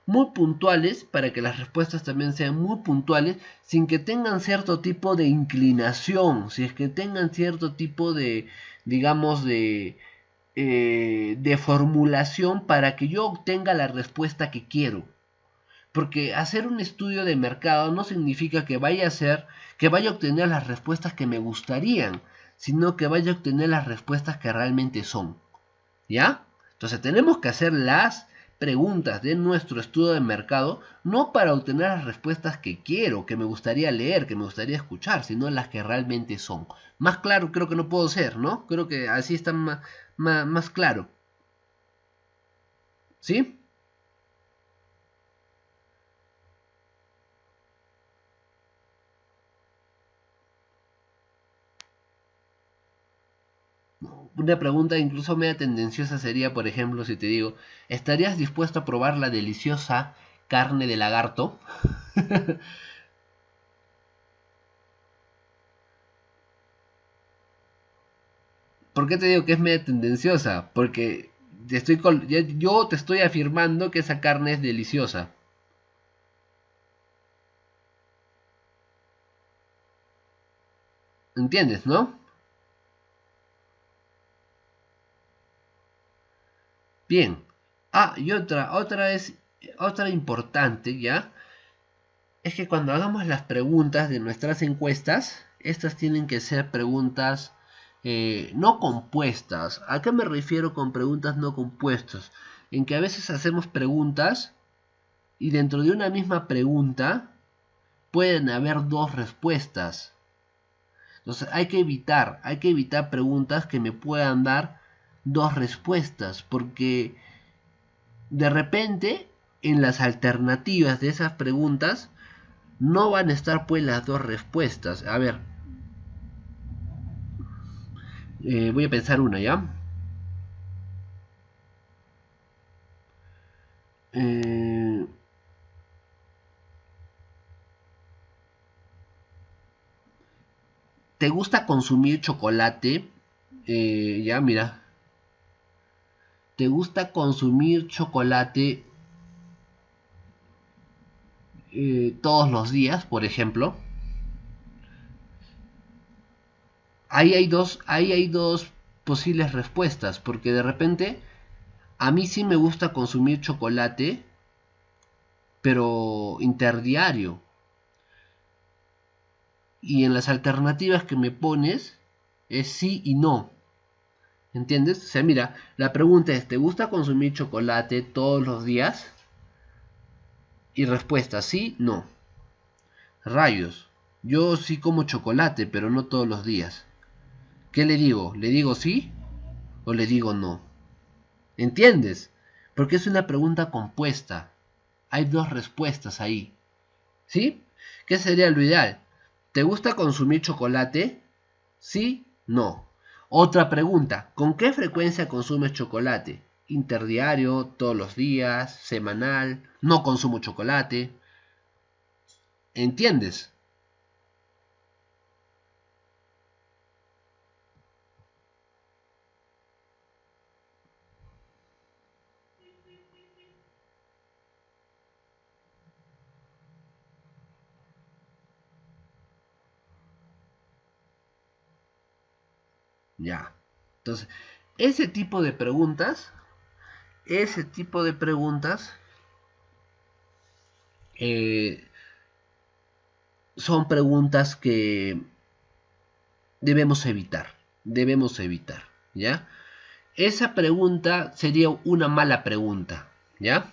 muy puntuales para que las respuestas también sean muy puntuales sin que tengan cierto tipo de inclinación, si es que tengan cierto tipo de, digamos, de formulación para que yo obtenga la respuesta que quiero. Porque hacer un estudio de mercado no significa que vaya a ser, que vaya a obtener las respuestas que me gustarían, sino que vaya a obtener las respuestas que realmente son. ¿Ya? Entonces tenemos que hacer las preguntas de nuestro estudio de mercado no para obtener las respuestas que quiero, que me gustaría leer, que me gustaría escuchar, sino las que realmente son. Más claro creo que no puedo ser, ¿no? Creo que así está más claro. ¿Sí? Una pregunta incluso media tendenciosa sería, por ejemplo, si te digo, ¿estarías dispuesto a probar la deliciosa carne de lagarto? ¿Por qué te digo que es media tendenciosa? Porque yo te estoy afirmando que esa carne es deliciosa. ¿Entiendes, no? Bien. Y otra importante, ¿ya? Es que cuando hagamos las preguntas de nuestras encuestas, estas tienen que ser preguntas no compuestas. ¿A qué me refiero con preguntas no compuestas? En que a veces hacemos preguntas y dentro de una misma pregunta pueden haber dos respuestas. Entonces hay que evitar preguntas que me puedan dar dos respuestas, porque de repente en las alternativas de esas preguntas no van a estar pues las dos respuestas. A ver, voy a pensar una, ¿ya? ¿Te gusta consumir chocolate? Ya, mira. ¿Te gusta consumir chocolate todos los días, por ejemplo? Ahí hay dos posibles respuestas, porque de repente a mí sí me gusta consumir chocolate, pero interdiario. Y en las alternativas que me pones es sí y no. ¿Entiendes? O sea, mira, la pregunta es, ¿te gusta consumir chocolate todos los días? Y respuesta, sí, no. Rayos, yo sí como chocolate, pero no todos los días. ¿Qué le digo? ¿Le digo sí o le digo no? ¿Entiendes? Porque es una pregunta compuesta. Hay dos respuestas ahí. ¿Sí? ¿Qué sería lo ideal? ¿Te gusta consumir chocolate? ¿Sí? No. Otra pregunta. ¿Con qué frecuencia consumes chocolate? Interdiario, todos los días, semanal, no consumo chocolate. ¿Entiendes? Ya. Entonces, ese tipo de preguntas, ese tipo de preguntas eh, son preguntas que debemos evitar. Debemos evitar, ¿ya? Esa pregunta sería una mala pregunta, ¿ya?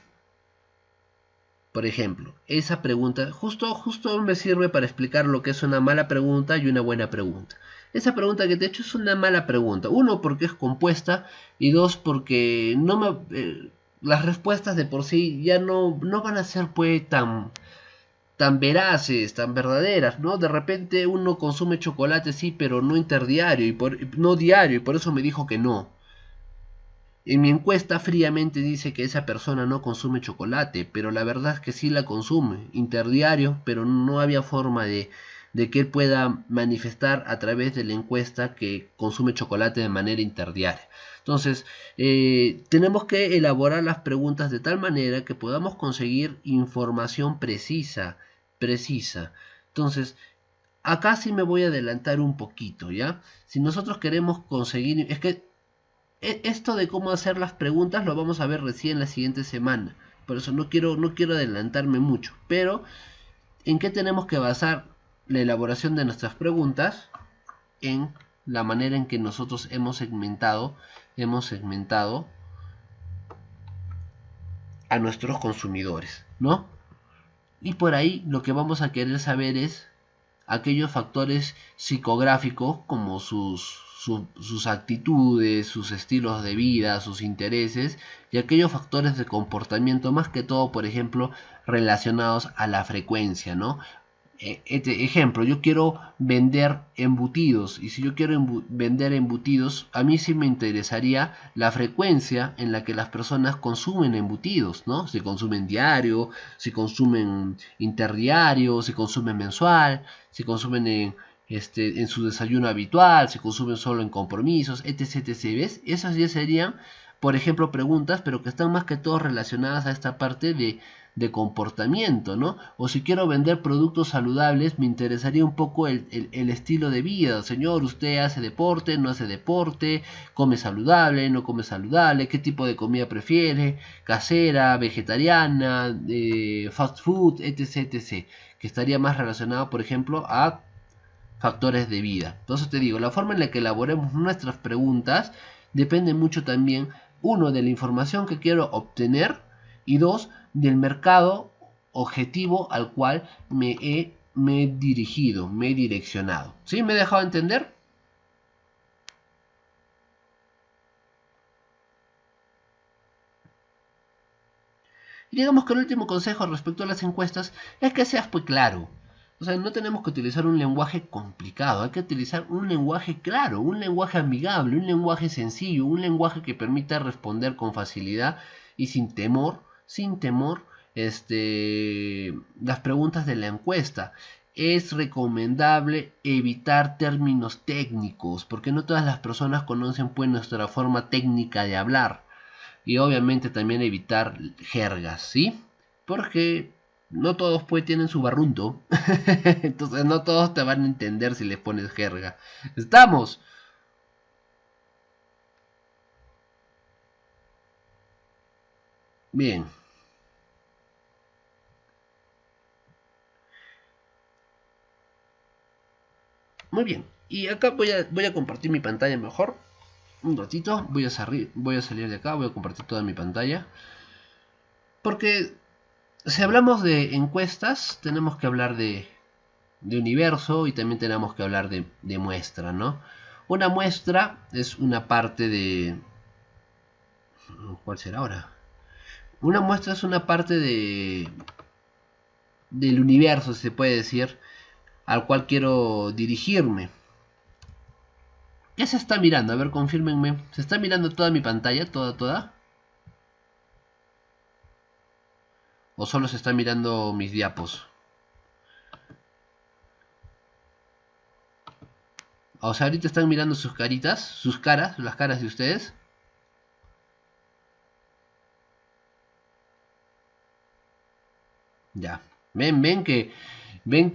Por ejemplo, esa pregunta justo me sirve para explicar lo que es una mala pregunta y una buena pregunta. Esa pregunta que te he hecho es una mala pregunta. Uno, porque es compuesta, y dos, porque no las respuestas de por sí ya no van a ser pues tan veraces, tan verdaderas, ¿no? De repente uno consume chocolate, sí, pero no interdiario, no diario, y por eso me dijo que no. En mi encuesta fríamente dice que esa persona no consume chocolate, pero la verdad es que sí la consume, interdiario, pero no había forma de que él pueda manifestar a través de la encuesta que consume chocolate de manera interdiaria. Entonces, tenemos que elaborar las preguntas de tal manera que podamos conseguir información precisa. Entonces, acá sí me voy a adelantar un poquito, ¿ya? Si nosotros queremos conseguir, es que esto de cómo hacer las preguntas lo vamos a ver recién la siguiente semana. Por eso no quiero adelantarme mucho. Pero, ¿en qué tenemos que basar la elaboración de nuestras preguntas? En la manera en que nosotros hemos segmentado a nuestros consumidores, ¿no? Y por ahí lo que vamos a querer saber es aquellos factores psicográficos como sus actitudes, sus estilos de vida, sus intereses y aquellos factores de comportamiento más que todo, por ejemplo, relacionados a la frecuencia, ¿no? Ejemplo, yo quiero vender embutidos y si yo quiero vender embutidos, a mí sí me interesaría la frecuencia en la que las personas consumen embutidos, ¿no? Si consumen diario, si consumen interdiario, si consumen mensual, si consumen en su desayuno habitual, si consumen solo en compromisos, etc, etc. ¿Ves? Esas ya serían, por ejemplo, preguntas, pero que están más que todo relacionadas a esta parte de comportamiento, ¿no? O si quiero vender productos saludables, me interesaría un poco el estilo de vida. Señor, ¿usted hace deporte, no hace deporte? ¿Come saludable, no come saludable? ¿Qué tipo de comida prefiere? ¿Casera, vegetariana, fast food, etc, etc? Que estaría más relacionado, por ejemplo, a factores de vida. Entonces te digo, la forma en la que elaboremos nuestras preguntas depende mucho también, uno, de la información que quiero obtener y dos, del mercado objetivo al cual me he me he dirigido, me he direccionado. ¿Sí? ¿Me he dejado entender? Y digamos que el último consejo respecto a las encuestas es que seas pues claro. O sea, no tenemos que utilizar un lenguaje complicado, hay que utilizar un lenguaje claro, un lenguaje amigable, un lenguaje sencillo, un lenguaje que permita responder con facilidad y sin temor, las preguntas de la encuesta. Es recomendable evitar términos técnicos, porque no todas las personas conocen pues nuestra forma técnica de hablar. Y obviamente también evitar jergas, ¿sí? Porque no todos pues tienen su barrunto. Entonces no todos te van a entender si les pones jerga. ¿Estamos? Bien. Muy bien. Y acá voy a compartir mi pantalla mejor. Un ratito. Voy a salir de acá. Voy a compartir toda mi pantalla. Porque si hablamos de encuestas, tenemos que hablar de universo y también tenemos que hablar de muestra, ¿no? Una muestra es una parte de... ¿Cuál será ahora? Una muestra es una parte del universo, se puede decir, al cual quiero dirigirme. ¿Qué se está mirando? A ver, confírmenme. ¿Se está mirando toda mi pantalla? ¿Toda? ¿O solo se está mirando mis diapos? O sea, ahorita están mirando sus caritas, sus caras, las caras de ustedes. Ya. Ven que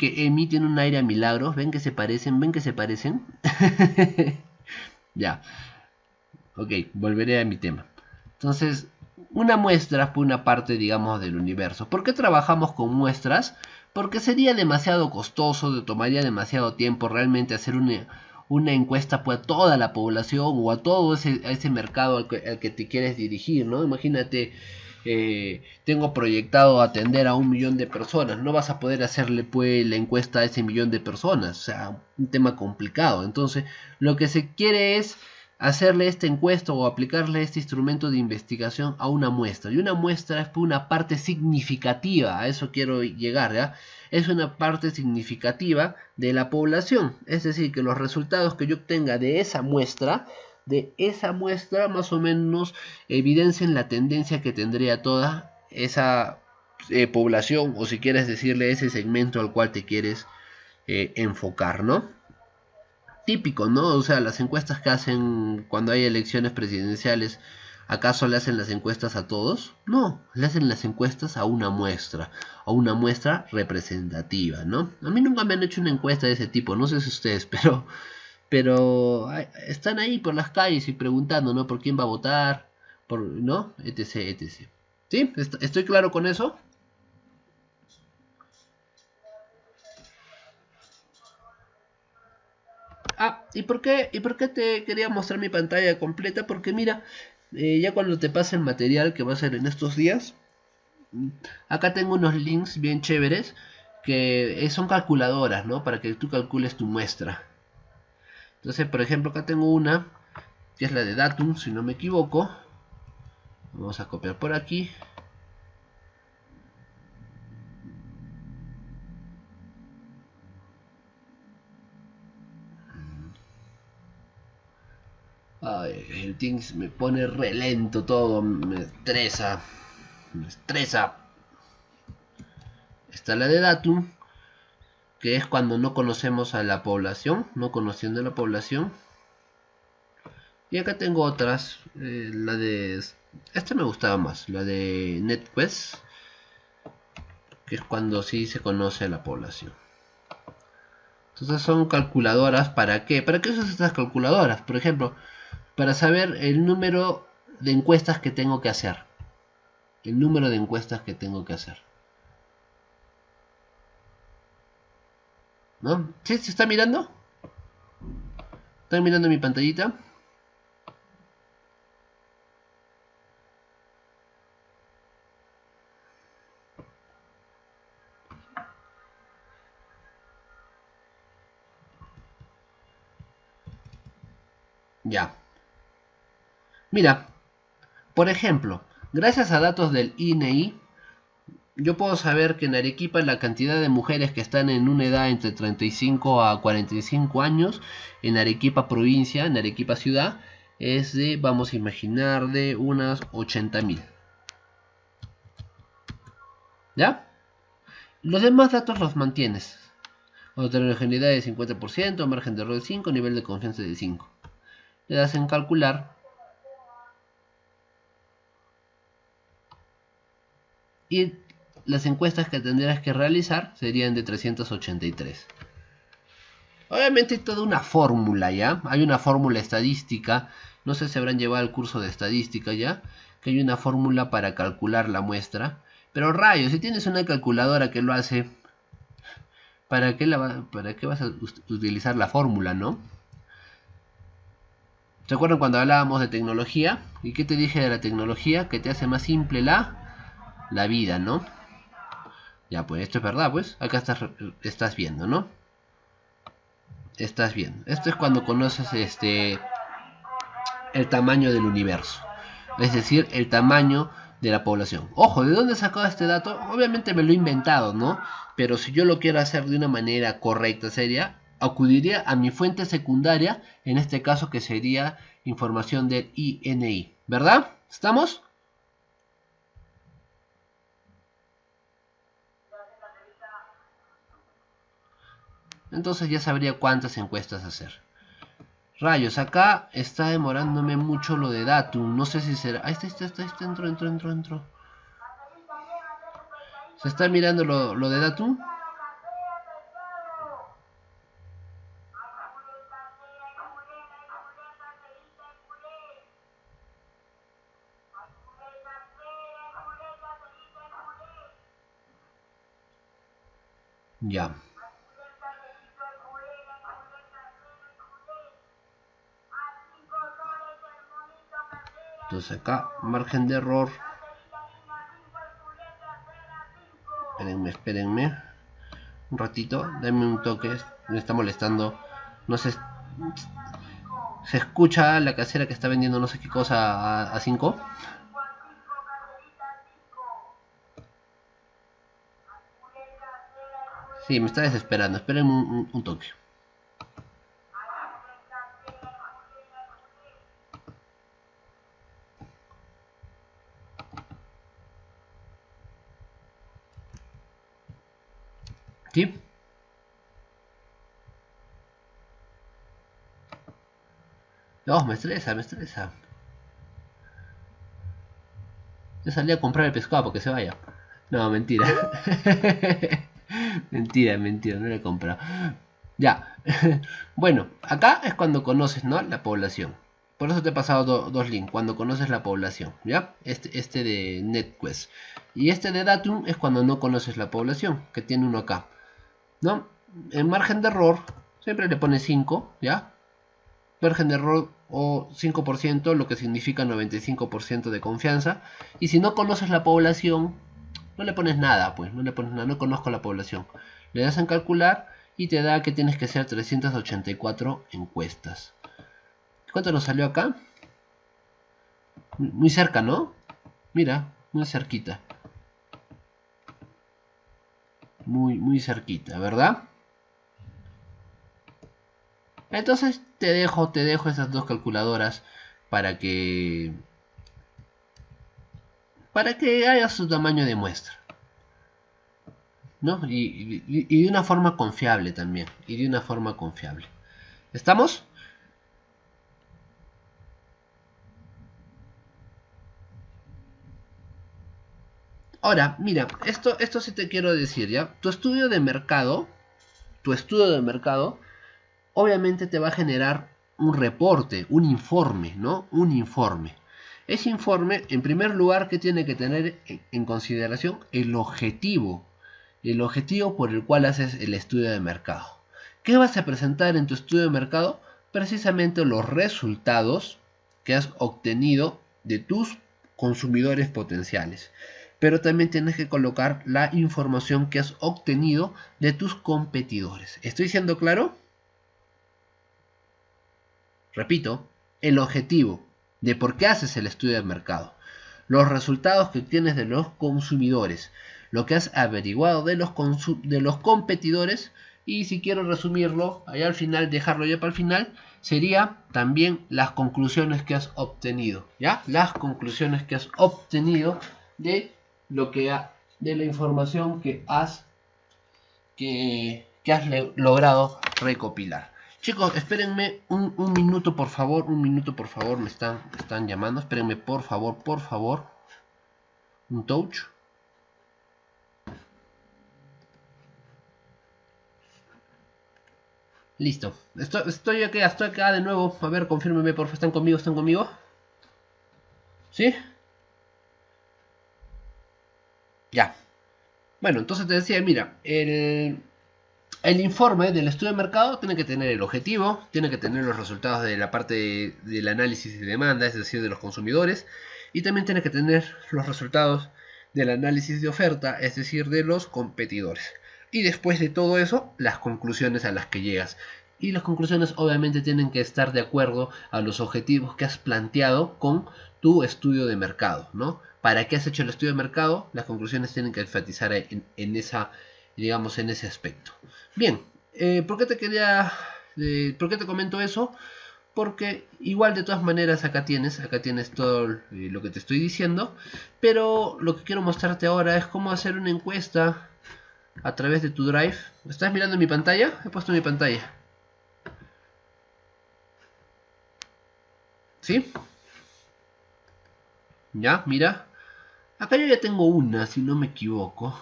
emiten un aire a milagros, ven que se parecen. Ya. Ok, volveré a mi tema. Entonces, una muestra fue una parte, digamos, del universo. ¿Por qué trabajamos con muestras? Porque sería demasiado costoso, tomaría demasiado tiempo realmente hacer una encuesta pues, a toda la población o a todo ese mercado al que te quieres dirigir, ¿no? Imagínate, tengo proyectado atender a 1 millón de personas, no vas a poder hacerle pues la encuesta a ese millón de personas, o sea, un tema complicado. Entonces, lo que se quiere es hacerle esta encuesta o aplicarle este instrumento de investigación a una muestra. Y una muestra es una parte significativa, a eso quiero llegar, ¿ya? Es una parte significativa de la población. Es decir, que los resultados que yo obtenga de esa muestra más o menos evidencien la tendencia que tendría toda esa población, o si quieres decirle ese segmento al cual te quieres enfocar, ¿no? Típico, ¿no? O sea, las encuestas que hacen cuando hay elecciones presidenciales, ¿acaso le hacen las encuestas a todos? No, le hacen las encuestas a una muestra representativa, ¿no? A mí nunca me han hecho una encuesta de ese tipo, no sé si ustedes, pero están ahí por las calles y preguntando, ¿no? ¿Por quién va a votar? ¿No? Etc, etc. ¿Sí? ¿Estoy claro con eso? ¿Y por qué te quería mostrar mi pantalla completa? Porque mira, ya cuando te pase el material que va a ser en estos días, acá tengo unos links bien chéveres que son calculadoras, ¿no? Para que tú calcules tu muestra. Entonces, por ejemplo, acá tengo una que es la de Datum, si no me equivoco. Vamos a copiar por aquí. Ay, el Teams me pone re lento todo, me estresa. Me estresa. Está la de Datum, que es cuando no conocemos a la población, no conociendo a la población. Y acá tengo otras, la de... Esta me gustaba más, la de NetQuest, que es cuando sí se conoce a la población. Entonces son calculadoras, ¿para qué? ¿Para qué usas estas calculadoras? Por ejemplo, para saber el número de encuestas que tengo que hacer. El número de encuestas que tengo que hacer. ¿No? ¿Sí? ¿Se está mirando? ¿Están mirando mi pantallita? Ya. Mira, por ejemplo, gracias a datos del INEI, yo puedo saber que en Arequipa la cantidad de mujeres que están en una edad entre 35 a 45 años, en Arequipa provincia, en Arequipa ciudad, es de, vamos a imaginar, de unas 80.000. ¿Ya? Los demás datos los mantienes. Heterogeneidad de 50%, margen de error de 5, nivel de confianza de 5. Le das en calcular y las encuestas que tendrías que realizar serían de 383. Obviamente hay toda una fórmula, ¿ya? Hay una fórmula estadística, no sé si habrán llevado el curso de estadística ya, que hay una fórmula para calcular la muestra. Pero rayos, si tienes una calculadora que lo hace, ¿para qué vas a utilizar la fórmula, no? ¿Se acuerdan cuando hablábamos de tecnología? ¿Y qué te dije de la tecnología? Que te hace más simple la vida, ¿no? Ya, pues esto es verdad, pues. Acá estás viendo, ¿no? Estás viendo. Esto es cuando conoces el tamaño del universo. Es decir, el tamaño de la población. Ojo, ¿de dónde he sacado este dato? Obviamente me lo he inventado, ¿no? Pero si yo lo quiero hacer de una manera correcta, seria, acudiría a mi fuente secundaria, en este caso que sería información del INI, ¿verdad? ¿Estamos? Entonces ya sabría cuántas encuestas hacer. Rayos, acá está demorándome mucho lo de Datum. No sé si será... Ahí está, entro. ¿Se está mirando lo de Datum? Ya. Entonces acá, margen de error. Espérenme. Un ratito, denme un toque. Me está molestando. No sé. Se escucha la casera que está vendiendo no sé qué cosa a 5. Sí, me está desesperando. Esperen un toque. ¿Sí? No, me estresa. Yo salí a comprar el pescado para que se vaya. No, mentira. mentira, no lo he comprado. Ya. Bueno, acá es cuando conoces, ¿no? La población. Por eso te he pasado dos links. Cuando conoces la población, ¿ya? Este de NetQuest. Y este de Datum es cuando no conoces la población, que tiene uno acá, ¿no? En margen de error, siempre le pones 5, ¿ya? Margen de error o 5%, lo que significa 95% de confianza. Y si no conoces la población, no le pones nada, pues, no le pones nada, no conozco la población. Le das en calcular y te da que tienes que hacer 384 encuestas. ¿Cuánto nos salió acá? Muy cerca, ¿no? Mira, muy cerquita. Muy cerquita, ¿verdad? Entonces te dejo esas dos calculadoras para que hagas su tamaño de muestra, ¿no? Y de una forma confiable también. Y de una forma confiable. ¿Estamos? Ahora, mira, esto sí te quiero decir, ¿ya? Tu estudio de mercado, obviamente te va a generar un reporte, un informe, ¿no? Un informe. Ese informe, en primer lugar, ¿qué tiene que tener en consideración? El objetivo por el cual haces el estudio de mercado. ¿Qué vas a presentar en tu estudio de mercado? Precisamente los resultados que has obtenido de tus consumidores potenciales. Pero también tienes que colocar la información que has obtenido de tus competidores. ¿Estoy siendo claro? Repito. el objetivo de por qué haces el estudio de mercado, los resultados que obtienes de los consumidores, lo que has averiguado de los competidores, y si quiero resumirlo, allá al final, dejarlo ya para el final, sería también las conclusiones que has obtenido, ¿ya? Las conclusiones que has obtenido de lo que de la información que has logrado recopilar. Chicos, espérenme un minuto, por favor. Un minuto, por favor. Me están llamando. Espérenme, por favor, por favor. Un touch. Listo. Estoy acá de nuevo. A ver, confírmeme, por favor. ¿Están conmigo? ¿Están conmigo? ¿Sí? Ya. Bueno, entonces te decía, mira, el informe del estudio de mercado tiene que tener el objetivo, tiene que tener los resultados de la parte del análisis de demanda, es decir, de los consumidores, y también tiene que tener los resultados del análisis de oferta, es decir, de los competidores. Y después de todo eso, las conclusiones a las que llegas. Y las conclusiones obviamente tienen que estar de acuerdo a los objetivos que has planteado con tu estudio de mercado, ¿no? ¿Para qué has hecho el estudio de mercado? Las conclusiones tienen que enfatizar en esa, digamos, en ese aspecto. Bien, ¿por qué por qué te comento eso? Porque igual de todas maneras acá tienes todo lo que te estoy diciendo, pero lo que quiero mostrarte ahora es cómo hacer una encuesta a través de tu Drive. ¿Estás mirando mi pantalla? He puesto mi pantalla. ¿Sí? Ya, mira. Acá yo ya tengo una, si no me equivoco.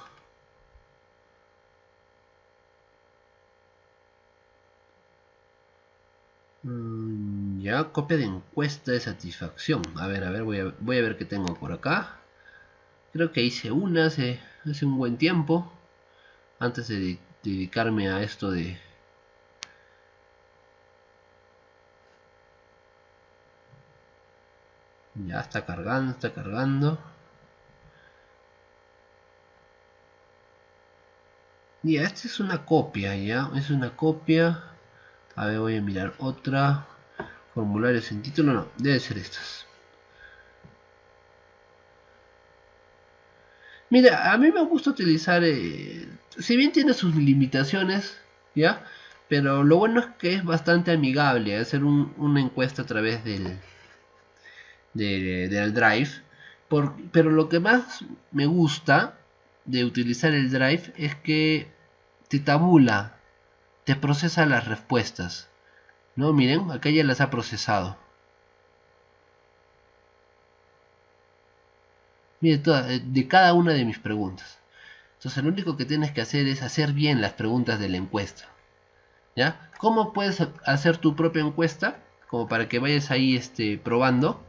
Ya, copia de encuesta de satisfacción. A ver, voy a ver qué tengo por acá. Creo que hice una hace un buen tiempo. Antes de dedicarme a esto de... Ya está cargando, está cargando. Ya, esta es una copia, ya. Es una copia. A ver, voy a mirar otra. Formulario sin título, no. Debe ser estas. Mira, a mí me gusta utilizar, si bien tiene sus limitaciones, ¿ya? Pero lo bueno es que es bastante amigable hacer una encuesta a través del Drive. Pero lo que más me gusta de utilizar el Drive es que te tabula, te procesa las respuestas. ¿No? Miren, acá ya las ha procesado. Mire, de cada una de mis preguntas. Entonces lo único que tienes que hacer es hacer bien las preguntas de la encuesta. ¿Ya? ¿Cómo puedes hacer tu propia encuesta? Como para que vayas ahí probando.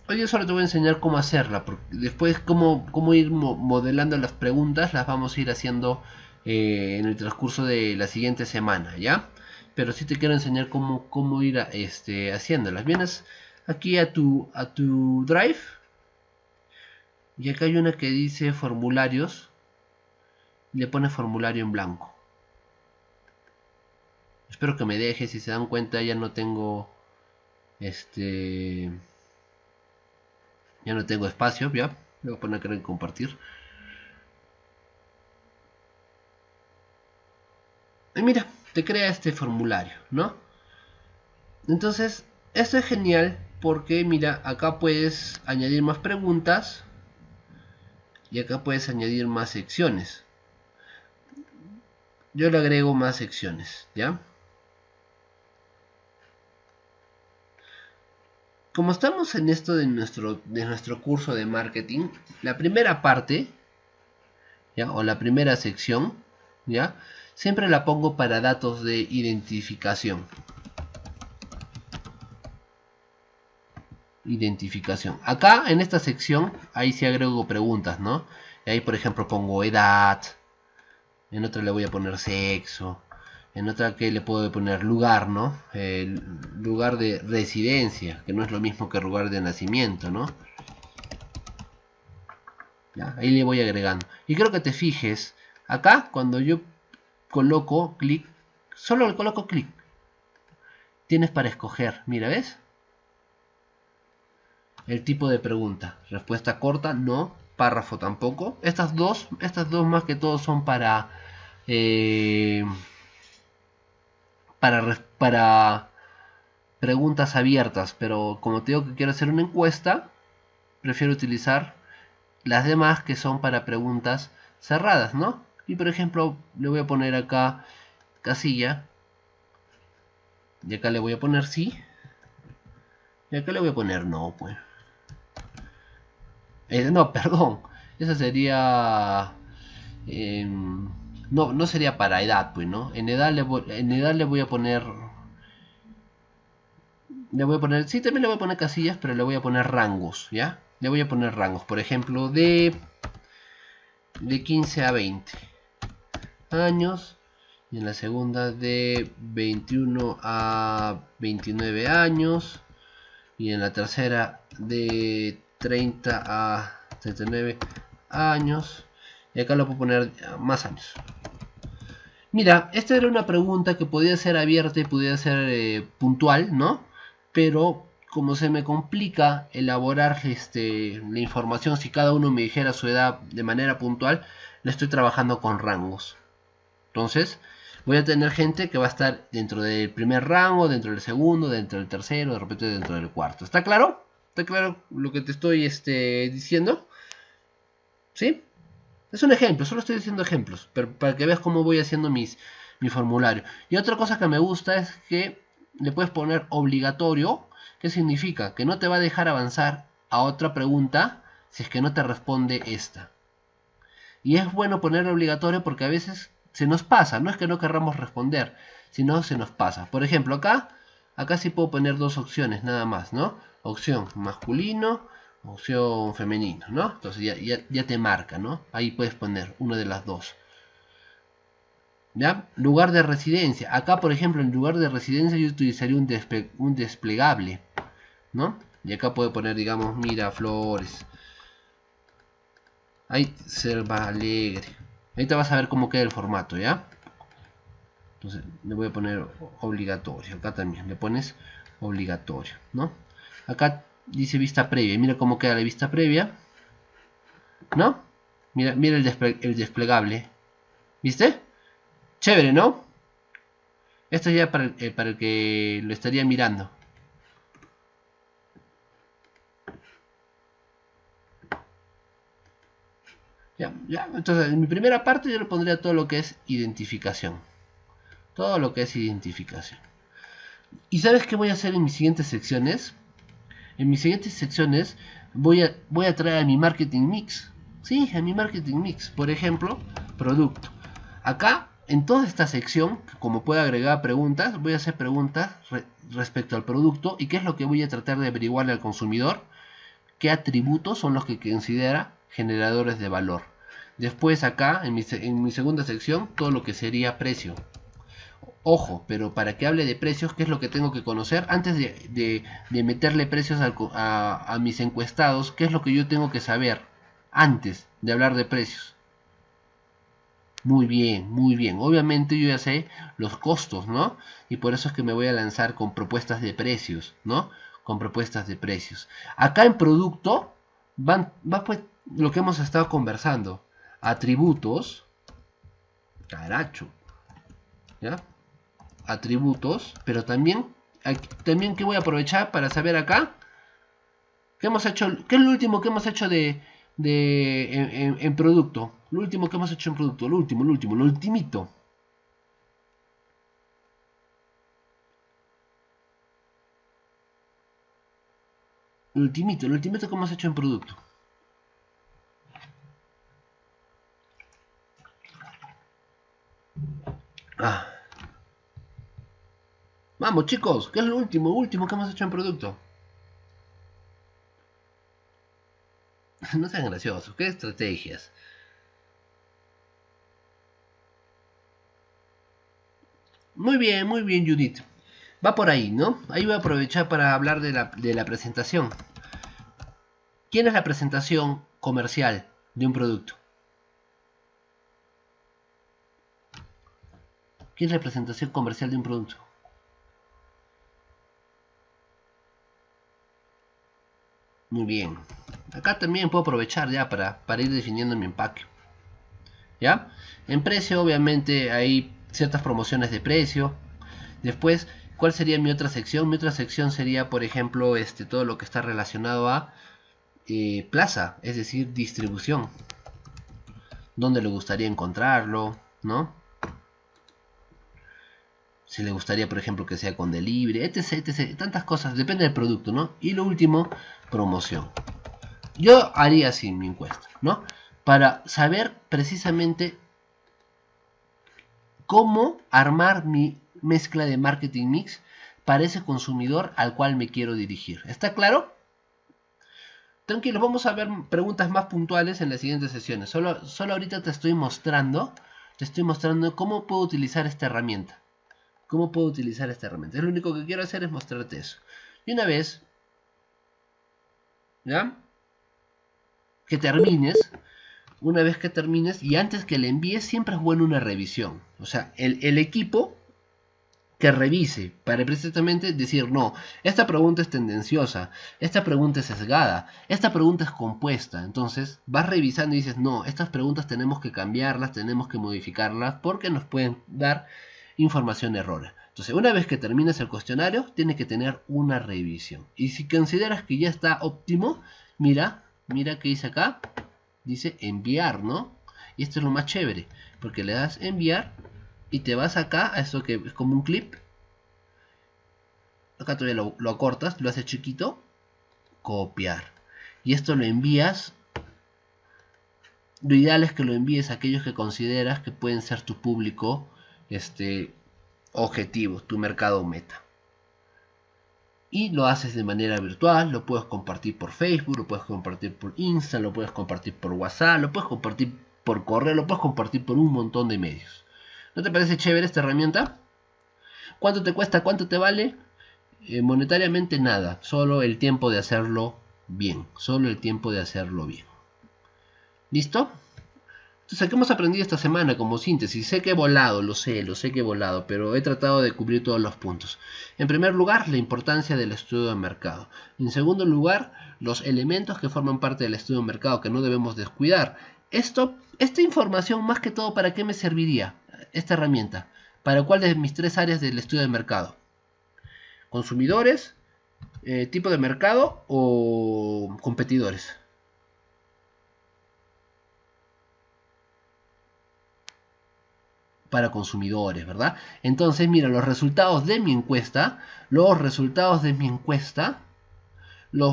Hoy yo solo te voy a enseñar cómo hacerla. Porque después cómo ir modelando las preguntas las vamos a ir haciendo en el transcurso de la siguiente semana. ¿Ya? Pero sí te quiero enseñar cómo ir haciéndolas. Vienes aquí a tu Drive. Y acá hay una que dice formularios. Le pone formulario en blanco. Espero que me deje. Si se dan cuenta, ya no tengo ya no tengo espacio. Ya le voy a poner acá en compartir. Y mira, te crea este formulario, ¿no? Entonces, esto es genial porque mira, acá puedes añadir más preguntas y acá puedes añadir más secciones. Yo le agrego más secciones, ¿ya? Como estamos en esto de nuestro curso de marketing, la primera parte, ¿ya? O la primera sección, ¿ya? Siempre la pongo para datos de identificación. Acá en esta sección, ahí sí agrego preguntas, ¿no? Y ahí por ejemplo pongo edad, en otra le voy a poner sexo, en otra que le puedo poner lugar, ¿no? Lugar de residencia, que no es lo mismo que lugar de nacimiento, ¿no? ¿Ya? Ahí le voy agregando. Y creo que te fijes, acá cuando yo coloco clic, solo le coloco clic, tienes para escoger. Mira, ¿ves? El tipo de pregunta. Respuesta corta, no. Párrafo tampoco. Estas dos más que todo son eh, para preguntas abiertas. Pero como te digo que quiero hacer una encuesta, prefiero utilizar las demás que son para preguntas cerradas, ¿no? Y por ejemplo, le voy a poner acá casilla. Y acá le voy a poner sí. Y acá le voy a poner no, pues. No, perdón. Esa sería... no, no sería para edad, pues, ¿no? En edad le voy a poner... Sí, también le voy a poner casillas, pero le voy a poner rangos, ¿ya? Le voy a poner rangos, por ejemplo, de 15 a 20 años. Y en la segunda de 21 a 29 años. Y en la tercera de 30 a 39 años. Y acá lo puedo poner más años. Mira, esta era una pregunta que podía ser abierta y podía ser puntual, ¿no? Pero como se me complica elaborar la información, si cada uno me dijera su edad de manera puntual, le estoy trabajando con rangos. Entonces, voy a tener gente que va a estar dentro del primer rango, dentro del segundo, dentro del tercero, de repente dentro del cuarto. ¿Está claro? ¿Está claro lo que te estoy diciendo? ¿Sí? Es un ejemplo, solo estoy diciendo ejemplos, pero para que veas cómo voy haciendo mi formulario. Y otra cosa que me gusta es que le puedes poner obligatorio. ¿Qué significa? Que no te va a dejar avanzar a otra pregunta si es que no te responde esta. Y es bueno poner obligatorio porque a veces se nos pasa, no es que no querramos responder, sino se nos pasa. Por ejemplo, acá sí puedo poner dos opciones nada más, ¿no? Opción masculino, opción femenino, ¿no? Entonces ya te marca, ¿no? Ahí puedes poner una de las dos. ¿Ya? Lugar de residencia. Acá, por ejemplo, en lugar de residencia yo utilizaría un desplegable, ¿no? Y acá puedo poner, digamos, Miraflores. Ahí, Selva Alegre. Ahí te vas a ver cómo queda el formato, ¿ya? Entonces le voy a poner obligatorio. Acá también le pones obligatorio, ¿no? Acá dice vista previa. Mira cómo queda la vista previa, ¿no? Mira el desplegable. ¿Viste? Chévere, ¿no? Esto ya para el que lo estaría mirando. Ya. Entonces, en mi primera parte yo le pondría todo lo que es identificación. Todo lo que es identificación. ¿Y sabes qué voy a hacer en mis siguientes secciones? En mis siguientes secciones voy a traer a mi marketing mix. Sí, a mi marketing mix. Por ejemplo, producto. Acá, en toda esta sección, como puedo agregar preguntas, voy a hacer preguntas respecto al producto y qué es lo que voy a tratar de averiguarle al consumidor, qué atributos son los que considera generadores de valor. Después acá, en mi segunda sección, todo lo que sería precio. Ojo, pero para que hable de precios, ¿qué es lo que tengo que conocer? Antes de meterle precios a mis encuestados, ¿qué es lo que yo tengo que saber antes de hablar de precios? Muy bien, muy bien. Obviamente yo ya sé los costos, ¿no? Y por eso es que me voy a lanzar con propuestas de precios, ¿no? Con propuestas de precios. Acá en producto va pues lo que hemos estado conversando. Atributos. Caracho. ¿Ya? Atributos, pero también que voy a aprovechar para saber acá qué hemos hecho, qué es lo último que hemos hecho en producto, lo último que hemos hecho en producto, lo ultimito. Lo ultimito que hemos hecho en producto. Vamos chicos, ¿qué es lo último que hemos hecho en producto? No sean graciosos, ¿qué estrategias? Muy bien, Judith. Va por ahí, ¿no? Ahí voy a aprovechar para hablar de la presentación. ¿Quién es la presentación comercial de un producto? ¿Qué es la presentación comercial de un producto? Muy bien. Acá también puedo aprovechar ya para ir definiendo mi empaque. ¿Ya? En precio, obviamente, hay ciertas promociones de precio. Después, ¿cuál sería mi otra sección? Mi otra sección sería, por ejemplo, todo lo que está relacionado a plaza, es decir, distribución. ¿Dónde le gustaría encontrarlo? ¿No? Si le gustaría, por ejemplo, que sea con delivery, etc, etc. Tantas cosas, depende del producto, ¿no? Y lo último, promoción. Yo haría así mi encuesta, ¿no? Para saber precisamente cómo armar mi mezcla de marketing mix para ese consumidor al cual me quiero dirigir. ¿Está claro? Tranquilo, vamos a ver preguntas más puntuales en las siguientes sesiones. Solo ahorita te estoy mostrando cómo puedo utilizar esta herramienta. ¿Cómo puedo utilizar esta herramienta? Es lo único que quiero hacer es mostrarte eso. Y una vez, ¿ya? Que termines, y antes que le envíes, siempre es bueno una revisión. O sea, el equipo que revise para precisamente decir, no, esta pregunta es tendenciosa, esta pregunta es sesgada, esta pregunta es compuesta. Entonces vas revisando y dices, no, estas preguntas tenemos que cambiarlas, tenemos que modificarlas porque nos pueden dar información errónea. Entonces, una vez que termines el cuestionario, tiene que tener una revisión. Y si consideras que ya está óptimo, mira que dice acá, dice enviar, ¿no? Y esto es lo más chévere, porque le das enviar y te vas acá a esto que es como un clip. Acá todavía lo acortas, lo haces chiquito, copiar. Y esto lo envías. Lo ideal es que lo envíes a aquellos que consideras que pueden ser tu público objetivo, tu mercado meta. Y lo haces de manera virtual, lo puedes compartir por Facebook, lo puedes compartir por Insta, lo puedes compartir por WhatsApp, lo puedes compartir por correo, lo puedes compartir por un montón de medios. ¿No te parece chévere esta herramienta? ¿Cuánto te cuesta? ¿Cuánto te vale? Monetariamente nada, solo el tiempo de hacerlo bien. Solo el tiempo de hacerlo bien. ¿Listo? Entonces, ¿qué hemos aprendido esta semana como síntesis? Sé que he volado, lo sé que he volado, pero he tratado de cubrir todos los puntos. En primer lugar, la importancia del estudio de mercado. En segundo lugar, los elementos que forman parte del estudio de mercado que no debemos descuidar. Esta información, más que todo, ¿para qué me serviría esta herramienta? ¿Para cuál de mis tres áreas del estudio de mercado? ¿Consumidores, tipo de mercado o competidores? Para consumidores, ¿verdad? Entonces, mira, los resultados de mi encuesta los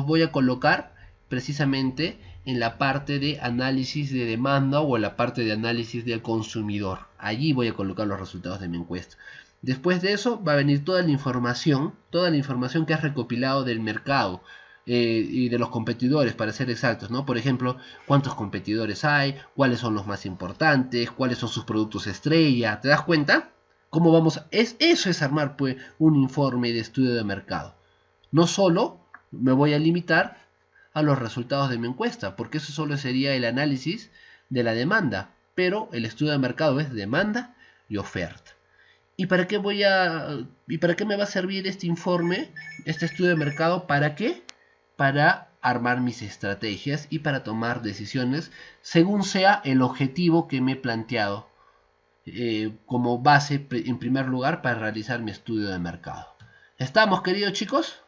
voy a colocar precisamente en la parte de análisis de demanda o en la parte de análisis del consumidor. Allí voy a colocar los resultados de mi encuesta. Después de eso va a venir toda la información que has recopilado del mercado y de los competidores, para ser exactos, ¿no? Por ejemplo, cuántos competidores hay, cuáles son los más importantes, cuáles son sus productos estrella. ¿Te das cuenta? ¿Cómo vamos? Eso es armar, pues, un informe de estudio de mercado. No solo me voy a limitar a los resultados de mi encuesta, porque eso solo sería el análisis de la demanda, pero el estudio de mercado es demanda y oferta. ¿Y para qué me va a servir este informe, este estudio de mercado? ¿Para qué? Para armar mis estrategias y para tomar decisiones según sea el objetivo que me he planteado como base en primer lugar para realizar mi estudio de mercado. ¿Estamos, queridos chicos?